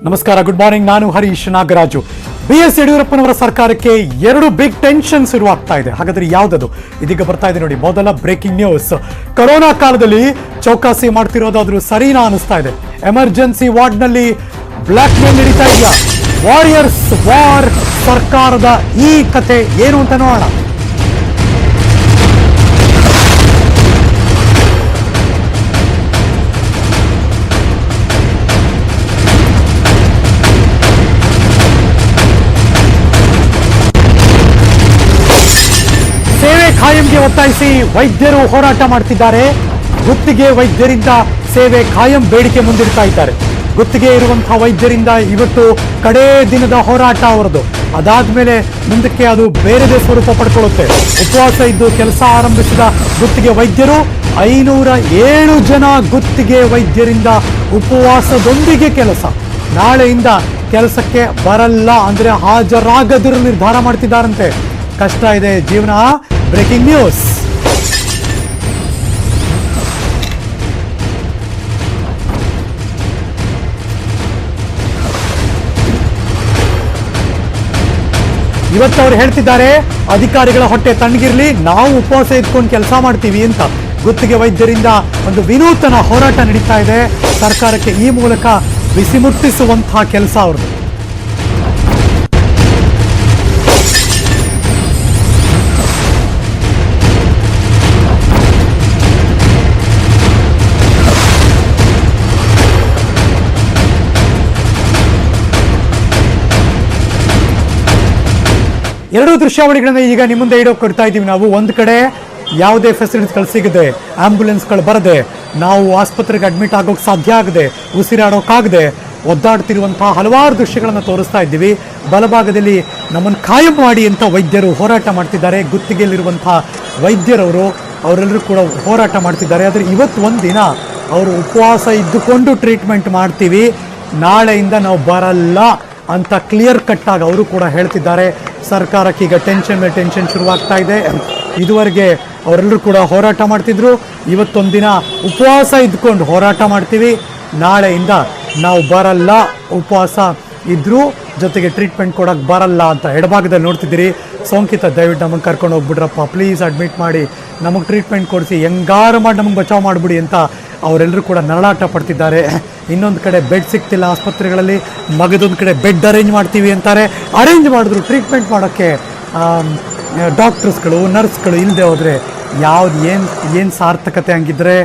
ನಮಸ್ಕಾರ, good morning. ನಾನು Harish Nagaraju. BS ಯಡಿಯೂರಪ್ಪನವರ ಸರ್ಕಾರಕ್ಕೆ ಎರಡು ಬಿಗ್ ಟೆನ್ಷನ್ ಶುರುವಾಗ್ತಾ ಇದೆ. ಹಾಗಾದ್ರೆ ಯಾವ್ದದು? ಇದೀಗ ಬರ್ತಾ ಇದೆ ನೋಡಿ, ಮೊದಲ ಬ್ರೇಕಿಂಗ್ ನ್ಯೂಸ್. ಕೊರೋನಾ ಕಾಲದಲ್ಲಿ ಚೌಕಾಸಿ ಮಾಡ್ತಿರೋದಾದ್ರೂ ಸರಿನಾ ಅನಿಸ್ತಾ ಇದೆ. ಎಮರ್ಜೆನ್ಸಿ ವಾರ್ಡ್ನಲ್ಲಿ ಬ್ಲಾಕ್ ಮೇಲ್ ನಡೀತಾ ಇದೆಯಾ? ವಾರಿಯರ್ಸ್ ವಾರ್ ಸರ್ಕಾರದ ಈ ಕಥೆ ಏನು ಅಂತ ನೋಡೋಣ. ಖಾಯಂಗೆ ಒತ್ತಾಯಿಸಿ ವೈದ್ಯರು ಹೋರಾಟ ಮಾಡ್ತಿದ್ದಾರೆ. ಗುತ್ತಿಗೆ ವೈದ್ಯರಿಂದ ಸೇವೆ ಖಾಯಂ ಬೇಡಿಕೆ ಮುಂದಿಡ್ತಾ ಇದ್ದಾರೆ. ಗುತ್ತಿಗೆ ಇರುವಂತಹ ವೈದ್ಯರಿಂದ ಇವತ್ತು ಕಡೇ ದಿನದ ಹೋರಾಟ ಅವರದು. ಅದಾದ್ಮೇಲೆ ಮುಂದಕ್ಕೆ ಅದು ಬೇರೆದೇ ಸ್ವರೂಪ ಪಡ್ಕೊಳ್ಳುತ್ತೆ. ಉಪವಾಸ ಇದ್ದು ಕೆಲಸ ಆರಂಭಿಸಿದ ಗುತ್ತಿಗೆ ವೈದ್ಯರು 507 ಜನ ಗುತ್ತಿಗೆ ವೈದ್ಯರಿಂದ ಉಪವಾಸದೊಂದಿಗೆ ಕೆಲಸ. ನಾಳೆಯಿಂದ ಕೆಲಸಕ್ಕೆ ಬರಲ್ಲ ಅಂದ್ರೆ ಹಾಜರಾಗದಿರೋ ನಿರ್ಧಾರ ಮಾಡ್ತಿದ್ದಾರಂತೆ. ಕಷ್ಟ ಇದೆ ಜೀವನ. Breaking news. ಇವತ್ತು ಅವ್ರು ಹೇಳ್ತಿದ್ದಾರೆ, ಅಧಿಕಾರಿಗಳ ಹೊಟ್ಟೆ ತಣ್ಣಗಿರ್ಲಿ, ನಾವು ಉಪವಾಸ ಇದ್ಕೊಂಡು ಕೆಲಸ ಮಾಡ್ತೀವಿ ಅಂತ. ಗುತ್ತಿಗೆ ವೈದ್ಯರಿಂದ ಒಂದು ವಿನೂತನ ಹೋರಾಟ ನಡೀತಾ ಇದೆ. ಸರ್ಕಾರಕ್ಕೆ ಈ ಮೂಲಕ ಬಿಸಿ ಮುಟ್ಟಿಸುವಂತಹ ಕೆಲಸ ಅವ್ರದ್ದು. ಎರಡೂ ದೃಶ್ಯಾವಳಿಗಳನ್ನ ಈಗ ನಿಮ್ಮ ಮುಂದೆ ಇಡೋಕೆ ಕೊಡ್ತಾ ಇದ್ದೀವಿ ನಾವು. ಒಂದು ಕಡೆ ಯಾವುದೇ ಫೆಸಿಲಿಟೀಸ್ಗಳು ಸಿಗದೆ, ಆಂಬ್ಯುಲೆನ್ಸ್ಗಳು ಬರದೆ, ನಾವು ಆಸ್ಪತ್ರೆಗೆ ಅಡ್ಮಿಟ್ ಆಗೋಕೆ ಸಾಧ್ಯ ಆಗದೆ, ಉಸಿರಾಡೋಕ್ಕಾಗದೆ ಒದ್ದಾಡ್ತಿರುವಂತಹ ಹಲವಾರು ದೃಶ್ಯಗಳನ್ನು ತೋರಿಸ್ತಾ ಇದ್ದೀವಿ. ಬಲಭಾಗದಲ್ಲಿ ನಮ್ಮನ್ನು ಖಾಯಂ ಮಾಡಿ ಅಂತ ವೈದ್ಯರು ಹೋರಾಟ ಮಾಡ್ತಿದ್ದಾರೆ. ಗುತ್ತಿಗೆಯಲ್ಲಿರುವಂತಹ ವೈದ್ಯರವರು ಅವರೆಲ್ಲರೂ ಕೂಡ ಹೋರಾಟ ಮಾಡ್ತಿದ್ದಾರೆ. ಆದರೆ ಇವತ್ತು ಒಂದಿನ ಅವರು ಉಪವಾಸ ಇದ್ದುಕೊಂಡು ಟ್ರೀಟ್ಮೆಂಟ್ ಮಾಡ್ತೀವಿ, ನಾಳೆಯಿಂದ ನಾವು ಬರಲ್ಲ ಅಂತ ಕ್ಲಿಯರ್ ಕಟ್ ಆಗಿ ಅವರು ಕೂಡ ಹೇಳ್ತಿದ್ದಾರೆ. ಸರ್ಕಾರಕ್ಕೆ ಈಗ ಟೆನ್ಷನ್ ಮೇಲೆ ಟೆನ್ಷನ್ ಶುರುವಾಗ್ತಾ ಇದೆ. ಇದುವರೆಗೆ ಅವರೆಲ್ಲರೂ ಕೂಡ ಹೋರಾಟ ಮಾಡ್ತಿದ್ರು. ಇವತ್ತೊಂದಿನ ಉಪವಾಸ ಇದ್ಕೊಂಡು ಹೋರಾಟ ಮಾಡ್ತೀವಿ, ನಾಳೆಯಿಂದ ನಾವು ಬರಲ್ಲ, ಉಪವಾಸ ಇದ್ರೂ ಜೊತೆಗೆ ಟ್ರೀಟ್ಮೆಂಟ್ ಕೊಡೋಕ್ಕೆ ಬರಲ್ಲ ಅಂತ. ಎಡಭಾಗದಲ್ಲಿ ನೋಡ್ತಿದ್ದೀರಿ, ಸೋಂಕಿತ ದಯವಿಟ್ಟು ನಮಗೆ ಕರ್ಕೊಂಡು ಹೋಗ್ಬಿಡ್ರಪ್ಪ, ಪ್ಲೀಸ್ ಅಡ್ಮಿಟ್ ಮಾಡಿ, ನಮಗೆ ಟ್ರೀಟ್ಮೆಂಟ್ ಕೊಡಿಸಿ, ಹೆಂಗಾರು ಮಾಡಿ ನಮಗೆ ಬಚಾವ್ ಮಾಡಿಬಿಡಿ ಅಂತ ಅವರೆಲ್ಲರೂ ಕೂಡ ನರಳಾಟ ಪಡ್ತಿದ್ದಾರೆ. ಇನ್ನೊಂದು ಕಡೆ ಬೆಡ್ ಸಿಗ್ತಿಲ್ಲ ಆಸ್ಪತ್ರೆಗಳಲ್ಲಿ, ಮಗದೊಂದು ಕಡೆ ಬೆಡ್ ಅರೇಂಜ್ ಮಾಡ್ತೀವಿ ಅಂತಾರೆ. ಅರೇಂಜ್ ಮಾಡಿದ್ರು ಟ್ರೀಟ್ಮೆಂಟ್ ಮಾಡೋಕ್ಕೆ ಡಾಕ್ಟರ್ಸ್ಗಳು, ನರ್ಸ್ಗಳು ಇಲ್ಲದೆ ಹೋದರೆ ಏನು ಸಾರ್ಥಕತೆ ಹಂಗಿದ್ರೆ?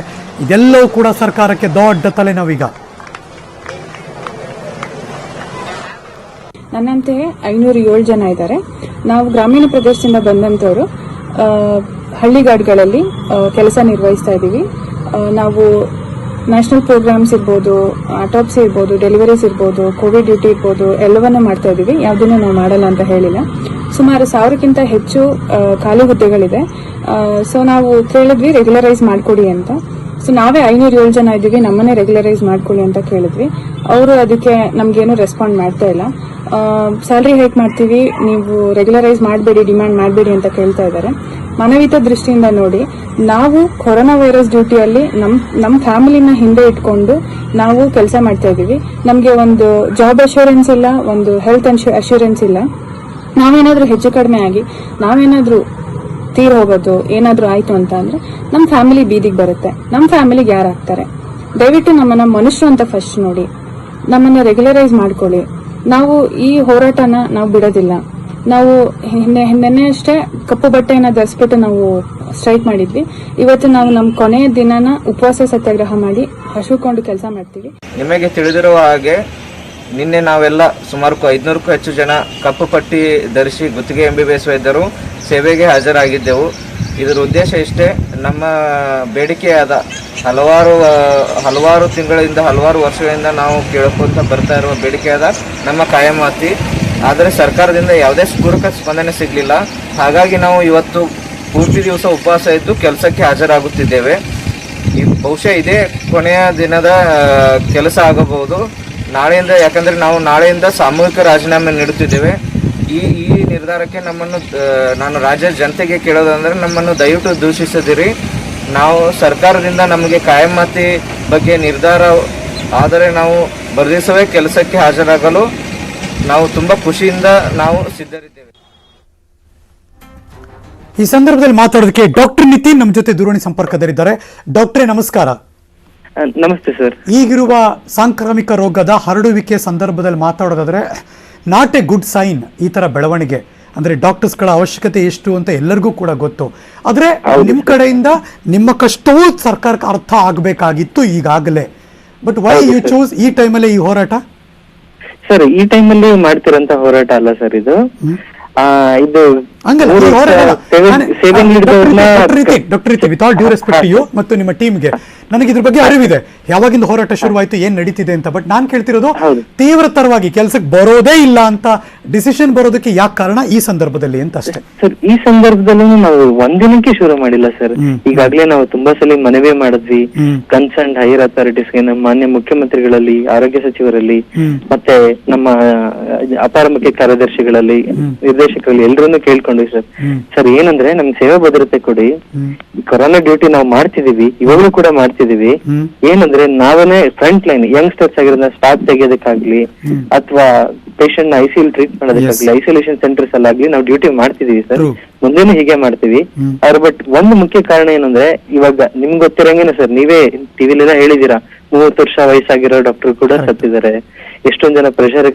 ಇದೆಲ್ಲವೂ ಕೂಡ ಸರ್ಕಾರಕ್ಕೆ ದೊಡ್ಡ ತಲೆನೋವೀಗ. ನನ್ನಂತೆ 507 ಜನ ಇದ್ದಾರೆ. ನಾವು ಗ್ರಾಮೀಣ ಪ್ರದೇಶದಿಂದ ಬಂದಂತವರು ಹಳ್ಳಿಗಾಡುಗಳಲ್ಲಿ ಕೆಲಸ ನಿರ್ವಹಿಸ್ತಾ ಇದ್ದೀವಿ. ನಾವು ನ್ಯಾಷನಲ್ ಪ್ರೋಗ್ರಾಮ್ಸ್ ಇರ್ಬೋದು, ಆಟೋಪ್ಸಿ ಇರ್ಬೋದು, ಡೆಲಿವರೀಸ್ ಇರ್ಬೋದು, ಕೋವಿಡ್ ಡ್ಯೂಟಿ ಇರ್ಬೋದು, ಎಲ್ಲವನ್ನೂ ಮಾಡ್ತಾ ಇದ್ದೀವಿ. ಯಾವುದನ್ನು ನಾವು ಮಾಡಲ್ಲ ಅಂತ ಹೇಳಿಲ್ಲ. ಸುಮಾರು 1000ಕ್ಕಿಂತ ಹೆಚ್ಚು ಖಾಲಿ ಹುದ್ದೆಗಳಿದೆ. ಸೊ ನಾವು ಕೇಳಿದ್ವಿ ರೆಗ್ಯುಲರೈಸ್ ಮಾಡಿಕೊಡಿ ಅಂತ. ಸೊ ನಾವೇ 507 ಜನ ಇದ್ದೀವಿ, ನಮ್ಮನ್ನೇ ರೆಗ್ಯುಲರೈಸ್ ಮಾಡ್ಕೊಳ್ಳಿ ಅಂತ ಕೇಳಿದ್ವಿ. ಅವರು ಅದಕ್ಕೆ ನಮ್ಗೇನು ರೆಸ್ಪಾಂಡ್ ಮಾಡ್ತಾ ಇಲ್ಲ. ಸ್ಯಾಲ್ರಿ ಹೈಕ್ ಮಾಡ್ತೀವಿ, ನೀವು ರೆಗ್ಯುಲರೈಸ್ ಮಾಡಬೇಡಿ, ಡಿಮ್ಯಾಂಡ್ ಮಾಡಬೇಡಿ ಅಂತ ಕೇಳ್ತಾ ಇದ್ದಾರೆ. ಮಾನವೀಯತ ದೃಷ್ಟಿಯಿಂದ ನೋಡಿ, ನಾವು ಕೊರೋನಾ ವೈರಸ್ ಡ್ಯೂಟಿಯಲ್ಲಿ ನಮ್ಮ ಫ್ಯಾಮಿಲಿನ ಹಿಂದೆ ಇಟ್ಕೊಂಡು ನಾವು ಕೆಲಸ ಮಾಡ್ತಾ ಇದ್ದೀವಿ. ನಮಗೆ ಒಂದು ಜಾಬ್ ಅಶ್ಯೂರೆನ್ಸ್ ಇಲ್ಲ, ಒಂದು ಹೆಲ್ತ್ ಅಶ್ಯೂರೆನ್ಸ್ ಇಲ್ಲ. ನಾವೇನಾದ್ರೂ ಹೆಚ್ಚು ಕಡಿಮೆ ಆಗಿ ನಾವೇನಾದ್ರೂ ತೀರ್ ಹೋಗೋದು ಏನಾದ್ರೂ ಆಯ್ತು ಅಂತ ಅಂದ್ರೆ ನಮ್ಮ ಫ್ಯಾಮಿಲಿ ಬೀದಿಗೆ ಬರುತ್ತೆ. ನಮ್ಮ ಫ್ಯಾಮಿಲಿಗೆ ಯಾರು ಆಗ್ತಾರೆ? ದಯವಿಟ್ಟು ನಮ್ಮನ್ನ ಮನುಷ್ಯರು ಅಂತ ಫಸ್ಟ್ ನೋಡಿ, ನಮ್ಮನ್ನ ರೆಗ್ಯುಲರೈಸ್ ಮಾಡ್ಕೊಳ್ಳಿ. ನಾವು ಈ ಹೋರಾಟನ ನಾವು ಬಿಡೋದಿಲ್ಲ. ನಾವು ನಿನ್ನೆ ಅಷ್ಟೇ ಕಪ್ಪು ಬಟ್ಟೆಯನ್ನ ಧರಿಸ್ಬಿಟ್ಟು ನಾವು ಸ್ಟ್ರೈಕ್ ಮಾಡಿದ್ವಿ. ಇವತ್ತು ನಾವು ನಮ್ಮ ಕೊನೆಯ ದಿನನ ಉಪವಾಸ ಸತ್ಯಾಗ್ರಹ ಮಾಡಿ ಹಸುಕೊಂಡು ಕೆಲಸ ಮಾಡ್ತೀವಿ. ನಿಮಗೆ ತಿಳಿದಿರುವ ಹಾಗೆ ನಿನ್ನೆ ನಾವೆಲ್ಲ ಸುಮಾರು 500ಕ್ಕೂ ಹೆಚ್ಚು ಜನ ಕಪ್ಪು ಪಟ್ಟಿ ಧರಿಸಿ ಗುತ್ತಿಗೆ MBBS ವೈದ್ಯರು ಸೇವೆಗೆ ಹಾಜರಾಗಿದ್ದೆವು. ಇದರ ಉದ್ದೇಶ ಇಷ್ಟೇ, ನಮ್ಮ ಬೇಡಿಕೆಯಾದ ಹಲವಾರು ತಿಂಗಳಿಂದ, ಹಲವಾರು ವರ್ಷಗಳಿಂದ ನಾವು ಕೇಳ್ಕೊಂತ ಬರ್ತಾ ಇರುವ ಬೇಡಿಕೆಯಾದ ನಮ್ಮ ಕಾಯಮಾತಿ. ಆದರೆ ಸರ್ಕಾರದಿಂದ ಯಾವುದೇ ಪೂರಕ ಸ್ಪಂದನೆ ಸಿಗಲಿಲ್ಲ. ಹಾಗಾಗಿ ನಾವು ಇವತ್ತು ಪೂರ್ತಿ ದಿವಸ ಉಪವಾಸ ಇದ್ದು ಕೆಲಸಕ್ಕೆ ಹಾಜರಾಗುತ್ತಿದ್ದೇವೆ. ಬಹುಶಃ ಇದೇ ಕೊನೆಯ ದಿನದ ಕೆಲಸ ಆಗಬಹುದು ನಾಳೆಯಿಂದ. ಯಾಕಂದರೆ ನಾವು ನಾಳೆಯಿಂದ ಸಾಮೂಹಿಕ ರಾಜೀನಾಮೆ ನೀಡುತ್ತಿದ್ದೇವೆ. ಈ ನಿರ್ಧಾರಕ್ಕೆ ನಾನು ರಾಜ್ಯದ ಜನತೆಗೆ ಕೇಳೋದಂದರೆ, ನಮ್ಮನ್ನು ದಯವಿಟ್ಟು ದೂಷಿಸದಿರಿ. ನಾವು ಸರ್ಕಾರದಿಂದ ನಮಗೆ ಕಾಯಮಾತಿ ಬಗ್ಗೆ ನಿರ್ಧಾರ ಆದರೆ ನಾವು ಮರುದಿವಸವೇ ಕೆಲಸಕ್ಕೆ ಹಾಜರಾಗಲು ನಾವು ತುಂಬ ಖುಷಿಯಿಂದ ನಾವು ಸಿದ್ಧರಿದ್ದೇವೆ. ಈ ಸಂದರ್ಭದಲ್ಲಿ ಮಾತಾಡೋದಕ್ಕೆ ಡಾಕ್ಟರ್ ನಿತಿನ್ ನಮ್ಮ ಜೊತೆ ದೂರವಾಣಿ ಸಂಪರ್ಕದಲ್ಲಿದ್ದಾರೆ. ಡಾಕ್ಟ್ರೇ ನಮಸ್ಕಾರ. ನಮಸ್ತೆ ಸರ್. ಈಗಿರುವ ಸಾಂಕ್ರಾಮಿಕ ರೋಗದ ಹರಡುವಿಕೆ ಸಂದರ್ಭದಲ್ಲಿ ಮಾತಾಡೋದಾದ್ರೆ ನಾಟ್ ಎ ಗುಡ್ ಸೈನ್ ಈ ತರ ಬೆಳವಣಿಗೆ. ಅಂದ್ರೆ ಡಾಕ್ಟರ್ಸ್ಗಳ ಅವಶ್ಯಕತೆ ಎಷ್ಟು ಅಂತ ಎಲ್ಲರಿಗೂ ಕೂಡ ಗೊತ್ತು. ಆದ್ರೆ ನಿಮ್ ಕಡೆಯಿಂದ ನಿಮ್ಮ ಕಷ್ಟವೂ ಸರ್ಕಾರಕ್ಕೆ ಅರ್ಥ ಆಗಬೇಕಾಗಿತ್ತು ಈಗಾಗಲೇ. ಬಟ್ ವೈ ಯು ಚೂಸ್ ಈ ಟೈಮಲ್ಲಿ ಈ ಹೋರಾಟ? ಸರ್, ಈ ಟೈಮಲ್ಲಿ ಮಾಡ್ತಿರೋಂತ ಹೋರಾಟ ಅಲ್ಲ ಸರ್ ಇದು. ಇದು doctor with all due respect you ಮತ್ತು ನಿಮ್ಮ ಟೀಮ್ಗೆ, ನನಗೆ ಇದ್ರ ಬಗ್ಗೆ ಅರಿವಿದೆ ಯಾವಾಗಿಂದ ಹೋರಾಟ ಶುರುವಾಯ್ತು, ಏನ್ ನಡೀತಿದೆ ಅಂತ. ಬಟ್ ನಾನ್ ಕೇಳ್ತಿರೋದು ತೀವ್ರತರವಾಗಿ ಕೆಲಸಕ್ಕೆ ಬರೋದೇ ಇಲ್ಲ ಅಂತ ಡಿಸಿಷನ್ ಬರೋದಕ್ಕೆ ಯಾಕೆ ಕಾರಣ ಈ ಸಂದರ್ಭದಲ್ಲಿ ಅಂತ ಅಷ್ಟೇ. ಸರ್, ಈ ಸಂದರ್ಭದಲ್ಲೂ ನಾವು ಒಂದಿನಕ್ಕೆ ಶುರು ಮಾಡಿಲ್ಲ ಸರ್. ಈಗಾಗಲೇ ನಾವು ತುಂಬಾ ಸಲ ಮನವಿ ಮಾಡಿದ್ವಿ ಕನ್ಸರ್ನ್ ಹೈಯರ್ ಅಥಾರಿಟೀಸ್ಗೆ, ನಮ್ಮ ಮಾನ್ಯ ಮುಖ್ಯಮಂತ್ರಿಗಳಲ್ಲಿ, ಆರೋಗ್ಯ ಸಚಿವರಲ್ಲಿ, ಮತ್ತೆ ನಮ್ಮ ಅಪಾರ ಮುಖ್ಯ ಕಾರ್ಯದರ್ಶಿಗಳಲ್ಲಿ, ನಿರ್ದೇಶಕರಲ್ಲಿ ಎಲ್ಲರನ್ನೂ ಕೇಳ್ಕೊಂಡ್ವಿ ಸರ್. ಸರ್, ಏನಂದ್ರೆ ನಮ್ಗೆ ಸೇವಾ ಭದ್ರತೆ ಕೊಡಿ, ಕೊರೋನಾ ಡ್ಯೂಟಿ ನಾವು ಮಾಡ್ತಿದೀವಿ, ಇವಾಗಲೂ ಕೂಡ ಮಾಡ್ತಿದೀವಿ. ಏನಂದ್ರೆ ನಾವೇ ಫ್ರಂಟ್ ಲೈನ್ ಯಂಗ್ಸ್ಟರ್ಸ್ ಆಗಿರೋದನ್ನ ಸ್ಟಾಪ್ ತೆಗೆಯೋದಕ್ಕಾಗ್ಲಿ ಅಥವಾ ಪೇಷಂಟ್ ನ ಐಸಿಯು ಟ್ರೀಟ್ ಮಾಡೋದಕ್ಕಾಗ್ಲಿ, ಐಸೋಲೇಷನ್ ಸೆಂಟರ್ಸ್ ಅಲ್ಲಾಗ್ಲಿ ನಾವು ಡ್ಯೂಟಿ ಮಾಡ್ತಿದೀವಿ ಸರ್. ಮುಂದೆನೂ ಹೀಗೆ ಮಾಡ್ತೀವಿ. ಬಟ್ ಒಂದು ಮುಖ್ಯ ಕಾರಣ ಏನಂದ್ರೆ ಇವಾಗ ನಿಮ್ಗೆ ಗೊತ್ತಿರಂಗೇನೆ ಸರ್, ನೀವೇ ಟಿವಿಲೆಲ್ಲ ಹೇಳಿದೀರಾ 30 ವರ್ಷ ವಯಸ್ಸಾಗಿರೋ ಡಾಕ್ಟರ್ ಕೂಡ ಸತ್ತಿದ್ದಾರೆ, ಎಷ್ಟೊಂದ್ ಜನ ಪ್ರೆಷರ್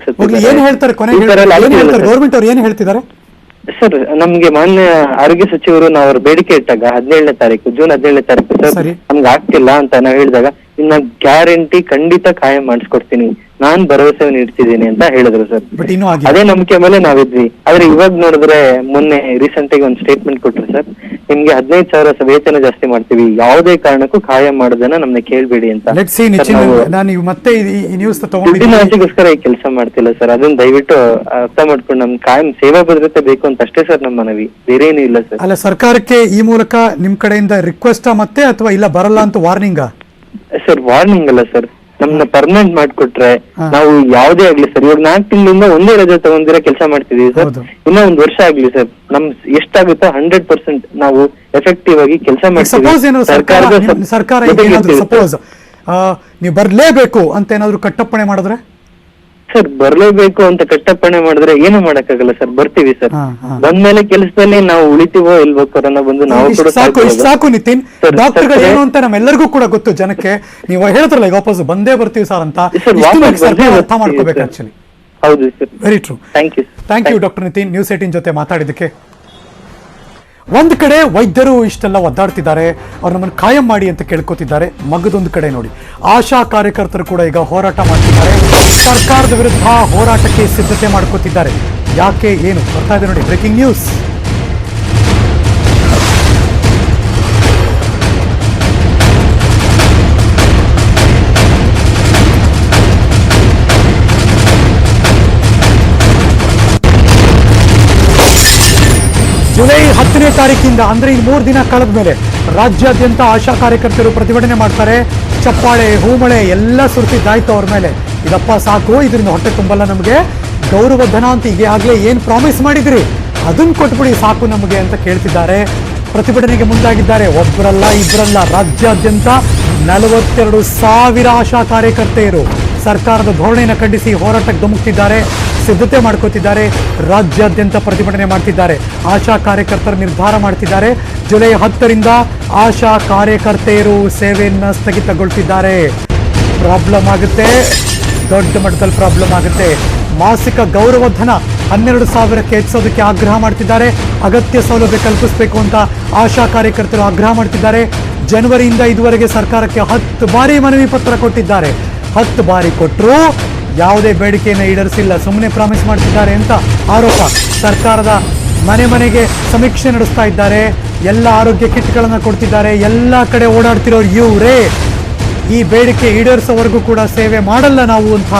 ಗೌರ್ಮೆಂಟ್ ಅವ್ರು ಏನ್ ಹೇಳ್ತಿದ್ದಾರೆ ಸರ್. ನಮ್ಗೆ ಮಾನ್ಯ ಆರೋಗ್ಯ ಸಚಿವರು ನಾವು ಅವ್ರ ಬೇಡಿಕೆ ಇಟ್ಟಾಗ 17ನೇ ತಾರೀಕು ಜೂನ್ 17ನೇ ತಾರೀಕು ಸರ್ ನಮ್ಗೆ ಆಗ್ತಿಲ್ಲ ಅಂತ ನಾವ್ ಹೇಳಿದಾಗ, ಇನ್ನ ಗ್ಯಾರಂಟಿ ಖಂಡಿತ ಕಾಯಂ ಮಾಡಿಸ್ಕೊಡ್ತೀನಿ, ನಾನ್ ಭರವಸೆ ನೀಡ್ತಿದ್ದೀನಿ ಅಂತ ಹೇಳಿದ್ರು ಸರ್. ಅದೇ ನಂಬಿಕೆ ಮೇಲೆ ನಾವಿದ್ವಿ. ಆದ್ರೆ ಇವಾಗ ನೋಡಿದ್ರೆ ಮೊನ್ನೆ ರೀಸೆಂಟ್ ಆಗಿ ಒಂದು ಸ್ಟೇಟ್ಮೆಂಟ್ ಕೊಟ್ರು ಸರ್, ನಿಮ್ಗೆ 15,000 ವೇತನ ಜಾಸ್ತಿ ಮಾಡ್ತೀವಿ, ಯಾವುದೇ ಕಾರಣಕ್ಕೂ ಕಾಯಂ ಮಾಡೋದನ್ನ ನಮ್ನ ಕೇಳ್ಬೇಡಿ ಅಂತ. ದುಡ್ಡಿನ ಆಸೆಗೋಸ್ಕರ ಈ ಕೆಲಸ ಮಾಡ್ತಿಲ್ಲ ಸರ್, ಅದನ್ನ ದಯವಿಟ್ಟು ಅರ್ಥ ಮಾಡ್ಕೊಂಡು ನಮ್ ಕಾಯಂ ಸೇವಾ ಭದ್ರತೆ ಬೇಕು ಅಂತ ಅಷ್ಟೇ ಸರ್ ನಮ್ಮ ಮನವಿ, ಬೇರೆ ಏನೂ ಇಲ್ಲ ಸರ್. ಅಲ್ಲ, ಸರ್ಕಾರಕ್ಕೆ ಈ ಮೂಲಕ ನಿಮ್ ಕಡೆಯಿಂದ ರಿಕ್ವೆಸ್ಟ್ ಮತ್ತೆ ಅಥವಾ ಇಲ್ಲ ಬರಲ್ಲ ಅಂತ ವಾರ್ನಿಂಗ್? ಸರ್, ವಾರ್ನಿಂಗ್ ಅಲ್ಲ ಸರ್, ನಮ್ನ ಪರ್ಮನೆಂಟ್ ಮಾಡ್ಕೊಟ್ರೆ ನಾವು ಯಾವ್ದೇ ಆಗ್ಲಿ ಸರ್, ಇವಾಗ 4 ತಿಂಗಳಿಂದ ಒಂದೇ ರಜೆ ತಗೊಂಡಿರೋ ಕೆಲಸ ಮಾಡ್ತಿದೀವಿ ಸರ್. ಇನ್ನ 1 ವರ್ಷ ಆಗ್ಲಿ ಸರ್, ನಮ್ ಎಷ್ಟಾಗುತ್ತೋ 100% ನಾವು ಎಫೆಕ್ಟಿವ್ ಆಗಿ ಕೆಲಸ ಮಾಡ್ತೀವಿ. ಸರ್ಕಾರ ಸಪೋಸ್ ನೀವು ಬರ್ಲೇಬೇಕು ಅಂತ ಏನಾದ್ರು ಕಟ್ಟಪ್ಪಣೆ ಮಾಡಿದ್ರೆ? ಸರ್, ಬರ್ಲೇಬೇಕು ಅಂತ ಕಟ್ಟಪ್ಪಣೆ ಮಾಡಿದ್ರೆ ಏನು ಮಾಡಕ್ಕಾಗಲ್ಲ ಸರ್, ಬರ್ತೀವಿ ಸರ್. ಬಂದ್ಮೇಲೆ ಕೆಲಸದಲ್ಲಿ ನಾವು ಉಳಿತೀವೋ ಇಲ್ವೋ, ಕೊರೋನಾ ಬಂದು ನಾವು ಕೂಡ ಸಾಕು ನಿತಿನ್. ಡಾಕ್ಟರ್ಗಳು ಏನು ಅಂತ ನಮ್ಮೆಲ್ಲರಿಗೂ ಕೂಡ ಗೊತ್ತು, ಜನಕ್ಕೆ ನೀವು ಹೇಳಿದ್ರಲ್ಲ ಈಗ ವಾಪಸ್ ಬಂದೇ ಬರ್ತೀವಿ ಸರ್ ಅಂತ, ಅರ್ಥ ಮಾಡ್ಕೋಬೇಕು ಆಕ್ಚುಲಿ. ಹೌದು sir, very true. Thank you doctor Nitin, news 18 ಜೊತೆ ಮಾತಾಡಿದ್ದಕ್ಕೆ. ಒಂದ್ ಕಡೆ ವೈದ್ಯರು ಇಷ್ಟೆಲ್ಲ ಒದ್ದಾಡ್ತಿದ್ದಾರೆ, ಅವ್ರು ನಮ್ಮನ್ನು ಕಾಯಂ ಮಾಡಿ ಅಂತ ಕೇಳ್ಕೊತಿದ್ದಾರೆ. ಮಗದೊಂದು ಕಡೆ ನೋಡಿ, ಆಶಾ ಕಾರ್ಯಕರ್ತರು ಕೂಡ ಈಗ ಹೋರಾಟ ಮಾಡ್ತಿದ್ದಾರೆ, ಸರ್ಕಾರದ ವಿರುದ್ಧ ಹೋರಾಟಕ್ಕೆ ಸಿದ್ಧತೆ ಮಾಡ್ಕೋತಿದ್ದಾರೆ. ಯಾಕೆ, ಏನು ಬರ್ತಾ ಇದೆ ನೋಡಿ, ಬ್ರೇಕಿಂಗ್ ನ್ಯೂಸ್. ಜುಲೈ 10ನೇ ತಾರೀಕಿಂದ ಅಂದ್ರೆ ಈ 3 ದಿನ ಕಳೆದ ಮೇಲೆ ರಾಜ್ಯಾದ್ಯಂತ ಆಶಾ ಕಾರ್ಯಕರ್ತರು ಪ್ರತಿಭಟನೆ ಮಾಡ್ತಾರೆ. ಚಪ್ಪಾಳೆ, ಹೂಮಳೆ ಎಲ್ಲ ಸುರಿಸಿದ್ದಾಯ್ತು ಅವ್ರ ಮೇಲೆ. ಇದಪ್ಪ ಸಾಕು, ಇದರಿಂದ ಹೊಟ್ಟೆ ತುಂಬಲ್ಲ ನಮಗೆ, ಗೌರವಧನ ಅಂತ ಈಗ ಆಗ್ಲೇ ಏನ್ ಪ್ರಾಮಿಸ್ ಮಾಡಿದ್ರಿ ಅದನ್ನ ಕೊಟ್ಬಿಡಿ ಸಾಕು ನಮಗೆ ಅಂತ ಕೇಳ್ತಿದ್ದಾರೆ. ಪ್ರತಿಭಟನೆಗೆ ಮುಂದಾಗಿದ್ದಾರೆ. ಒಬ್ಬರಲ್ಲ ಇಬ್ಬರಲ್ಲ, ರಾಜ್ಯಾದ್ಯಂತ 42,000 ಆಶಾ ಕಾರ್ಯಕರ್ತೆಯರು ಸರ್ಕಾರದ ಧೋರಣೆಯನ್ನು ಖಂಡಿಸಿ ಹೋರಾಟಕ್ಕೆ ಧುಮುಕ್ತಿದ್ದಾರೆ, ಸಿದ್ಧತೆ ಮಾಡ್ಕೋತಿದ್ದಾರೆ, ರಾಜ್ಯಾದ್ಯಂತ ಪ್ರತಿಭಟನೆ ಮಾಡ್ತಿದ್ದಾರೆ. ಆಶಾ ಕಾರ್ಯಕರ್ತರು ನಿರ್ಧಾರ ಮಾಡ್ತಿದ್ದಾರೆ, ಜುಲೈ 10ರಿಂದ ಆಶಾ ಕಾರ್ಯಕರ್ತೆಯರು ಸೇವೆಯನ್ನು ಸ್ಥಗಿತಗೊಳಿಸಿದ್ದಾರೆ. ಪ್ರಾಬ್ಲಮ್ ಆಗುತ್ತೆ, ದೊಡ್ಡ ಮಟ್ಟದಲ್ಲಿ ಪ್ರಾಬ್ಲಮ್ ಆಗುತ್ತೆ. ಮಾಸಿಕ ಗೌರವಧನ 12,000ಕ್ಕೆ ಹೆಚ್ಚಿಸೋದಕ್ಕೆ ಆಗ್ರಹ ಮಾಡ್ತಿದ್ದಾರೆ. ಅಗತ್ಯ ಸೌಲಭ್ಯ ಕಲ್ಪಿಸಬೇಕು ಅಂತ ಆಶಾ ಕಾರ್ಯಕರ್ತರು ಆಗ್ರಹ ಮಾಡ್ತಿದ್ದಾರೆ. ಜನವರಿಯಿಂದ ಇದುವರೆಗೆ ಸರ್ಕಾರಕ್ಕೆ 10 ಬಾರಿ ಮನವಿ ಪತ್ರ ಕೊಟ್ಟಿದ್ದಾರೆ. 10 ಬಾರಿ ಕೊಟ್ಟರು ಯಾವುದೇ ಬೇಡಿಕೆಯನ್ನು ಈಡೇರಿಸಿಲ್ಲ, ಸುಮ್ಮನೆ ಪ್ರಾಮಿಸ್ ಮಾಡ್ತಿದ್ದಾರೆ ಅಂತ ಆರೋಪ. ಸರ್ಕಾರದ ಮನೆ ಮನೆಗೆ ಸಮೀಕ್ಷೆ ನಡೆಸ್ತಾ ಇದ್ದಾರೆ, ಎಲ್ಲ ಆರೋಗ್ಯ ಕಿಟ್ಗಳನ್ನು ಕೊಡ್ತಿದ್ದಾರೆ, ಎಲ್ಲ ಕಡೆ ಓಡಾಡ್ತಿರೋರು ಇವರೇ. ಈ ಬೇಡಿಕೆ ಈಡೇರಿಸೋವರೆಗೂ ಕೂಡ ಸೇವೆ ಮಾಡಲ್ಲ ನಾವು ಅಂತ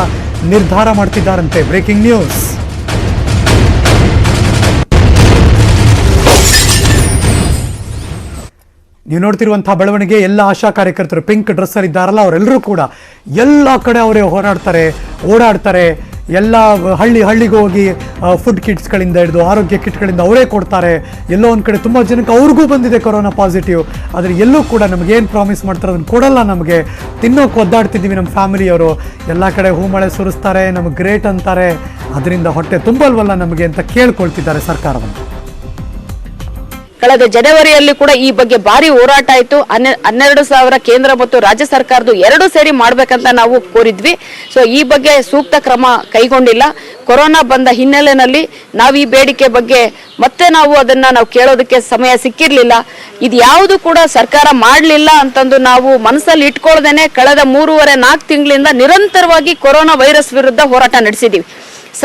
ನಿರ್ಧಾರ ಮಾಡ್ತಿದ್ದಾರಂತೆ. Breaking news. ನೀವು ನೋಡ್ತಿರುವಂತಹ ಬೆಳವಣಿಗೆ, ಎಲ್ಲ ಆಶಾ ಕಾರ್ಯಕರ್ತರು ಪಿಂಕ್ ಡ್ರೆಸ್ ಅಲ್ಲಿ ಇದ್ದಾರಲ್ಲ ಅವರೆಲ್ಲರೂ ಕೂಡ ಎಲ್ಲ ಕಡೆ ಅವರೇ ಹೋರಾಡ್ತಾರೆ, ಓಡಾಡ್ತಾರೆ. ಎಲ್ಲ ಹಳ್ಳಿಗೆ ಹೋಗಿ ಫುಡ್ ಕಿಟ್ಸ್ಗಳಿಂದ ಹಿಡಿದು ಆರೋಗ್ಯ ಕಿಟ್ಗಳಿಂದ ಅವರೇ ಕೊಡ್ತಾರೆ. ಎಲ್ಲೋ ಒಂದು ಕಡೆ ತುಂಬ ಜನಕ್ಕೆ ಅವ್ರಿಗೂ ಬಂದಿದೆ ಕೊರೋನಾ ಪಾಸಿಟಿವ್. ಆದರೆ ಎಲ್ಲೂ ಕೂಡ ನಮಗೇನು ಪ್ರಾಮಿಸ್ ಮಾಡ್ತಾರೆ ಅದನ್ನು ಕೊಡಲ್ಲ. ನಮಗೆ ತಿನ್ನೋಕೆ ಒದ್ದಾಡ್ತಿದ್ದೀವಿ. ನಮ್ಮ ಫ್ಯಾಮಿಲಿಯವರು ಎಲ್ಲ ಕಡೆ ಹೂಮಳೆ ಸುರಿಸ್ತಾರೆ, ನಮಗೆ ಗ್ರೇಟ್ ಅಂತಾರೆ, ಅದರಿಂದ ಹೊಟ್ಟೆ ತುಂಬಲ್ವಲ್ಲ ನಮಗೆ ಅಂತ ಕೇಳ್ಕೊಳ್ತಿದ್ದಾರೆ ಸರ್ಕಾರವನ್ನು. ಕಳೆದ ಜನವರಿಯಲ್ಲಿ ಕೂಡ ಈ ಬಗ್ಗೆ ಭಾರಿ ಹೋರಾಟ ಆಯಿತು. 12,000 ಕೇಂದ್ರ ಮತ್ತು ರಾಜ್ಯ ಸರ್ಕಾರದ್ದು ಎರಡೂ ಸೇರಿ ಮಾಡ್ಬೇಕಂತ ನಾವು ಕೋರಿದ್ವಿ. ಸೊ ಈ ಬಗ್ಗೆ ಸೂಕ್ತ ಕ್ರಮ ಕೈಗೊಂಡಿಲ್ಲ. ಕೊರೋನಾ ಬಂದ ಹಿನ್ನೆಲೆಯಲ್ಲಿ ನಾವು ಈ ಬೇಡಿಕೆ ಬಗ್ಗೆ ಮತ್ತೆ ನಾವು ಅದನ್ನ ಕೇಳೋದಕ್ಕೆ ಸಮಯ ಸಿಕ್ಕಿರ್ಲಿಲ್ಲ. ಇದು ಯಾವುದು ಕೂಡ ಸರ್ಕಾರ ಮಾಡಲಿಲ್ಲ ಅಂತಂದು ನಾವು ಮನಸ್ಸಲ್ಲಿ ಇಟ್ಕೊಳ್ದೇನೆ ಕಳೆದ 3.5-4 ತಿಂಗಳಿಂದ ನಿರಂತರವಾಗಿ ಕೊರೋನಾ ವೈರಸ್ ವಿರುದ್ಧ ಹೋರಾಟ ನಡೆಸಿದ್ದೀವಿ.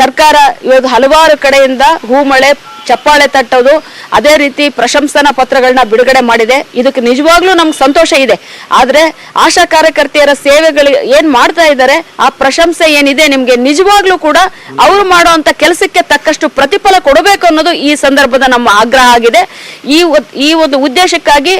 ಸರ್ಕಾರ ಇವತ್ತು ಹಲವಾರು ಕಡೆಯಿಂದ ಹೂಮಳೆ, ಚಪ್ಪಾಳೆ ತಟ್ಟೋದು, ಅದೇ ರೀತಿ ಪ್ರಶಂಸನಾ ಪತ್ರಗಳನ್ನ ಬಿಡುಗಡೆ ಮಾಡಿದೆ. ಇದಕ್ಕೆ ನಿಜವಾಗ್ಲೂ ನಮ್ಗೆ ಸಂತೋಷ ಇದೆ. ಆದ್ರೆ ಆಶಾ ಕಾರ್ಯಕರ್ತೆಯರ ಸೇವೆಗಳು ಏನ್ ಮಾಡ್ತಾ ಇದ್ದಾರೆ, ಆ ಪ್ರಶಂಸೆ ಏನಿದೆ ನಿಮ್ಗೆ ನಿಜವಾಗ್ಲೂ ಕೂಡ ಅವರು ಮಾಡುವಂತ ಕೆಲಸಕ್ಕೆ ತಕ್ಕಷ್ಟು ಪ್ರತಿಫಲ ಕೊಡಬೇಕು ಅನ್ನೋದು ಈ ಸಂದರ್ಭದ ನಮ್ಮ ಆಗ್ರಹ ಆಗಿದೆ. ಈ ಒಂದು ಉದ್ದೇಶಕ್ಕಾಗಿ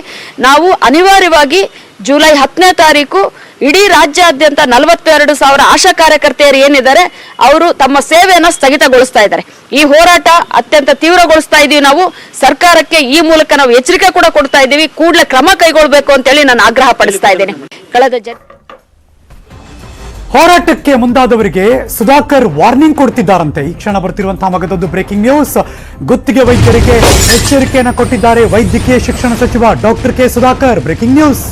ನಾವು ಅನಿವಾರ್ಯವಾಗಿ ಜುಲೈ 10ನೇ ತಾರೀಕು ಇಡೀ ರಾಜ್ಯಾದ್ಯಂತ 42,000 ಆಶಾ ಕಾರ್ಯಕರ್ತೆಯರು ಏನಿದ್ದಾರೆ ಅವರು ತಮ್ಮ ಸೇವೆಯನ್ನು ಸ್ಥಗಿತಗೊಳಿಸ್ತಾ ಇದ್ದಾರೆ. ಈ ಹೋರಾಟ ಅತ್ಯಂತ ತೀವ್ರಗೊಳಿಸ್ತಾ ಇದೀವಿ. ನಾವು ಸರ್ಕಾರಕ್ಕೆ ಈ ಮೂಲಕ ನಾವು ಎಚ್ಚರಿಕೆ ಕೂಡ ಕೊಡ್ತಾ ಇದ್ದೀವಿ. ಕೂಡಲೇ ಕ್ರಮ ಕೈಗೊಳ್ಳಬೇಕು ಅಂತ ಹೇಳಿ ನಾನು ಆಗ್ರಹ ಪಡಿಸ್ತಾ ಇದ್ದೇನೆ. ಹೋರಾಟಕ್ಕೆ ಮುಂದಾದವರಿಗೆ ಸುಧಾಕರ್ ವಾರ್ನಿಂಗ್ ಕೊಡ್ತಿದ್ದಾರಂತೆ. ಈ ಕ್ಷಣ ಬರ್ತಿರುವಂತಹ ಮಗದೊಂದು ಬ್ರೇಕಿಂಗ್ ನ್ಯೂಸ್. ಗುತ್ತಿಗೆ ವೈದ್ಯರಿಗೆ ಎಚ್ಚರಿಕೆಯನ್ನು ಕೊಟ್ಟಿದ್ದಾರೆ ವೈದ್ಯಕೀಯ ಶಿಕ್ಷಣ ಸಚಿವ doctor K Sudhakar. Breaking news.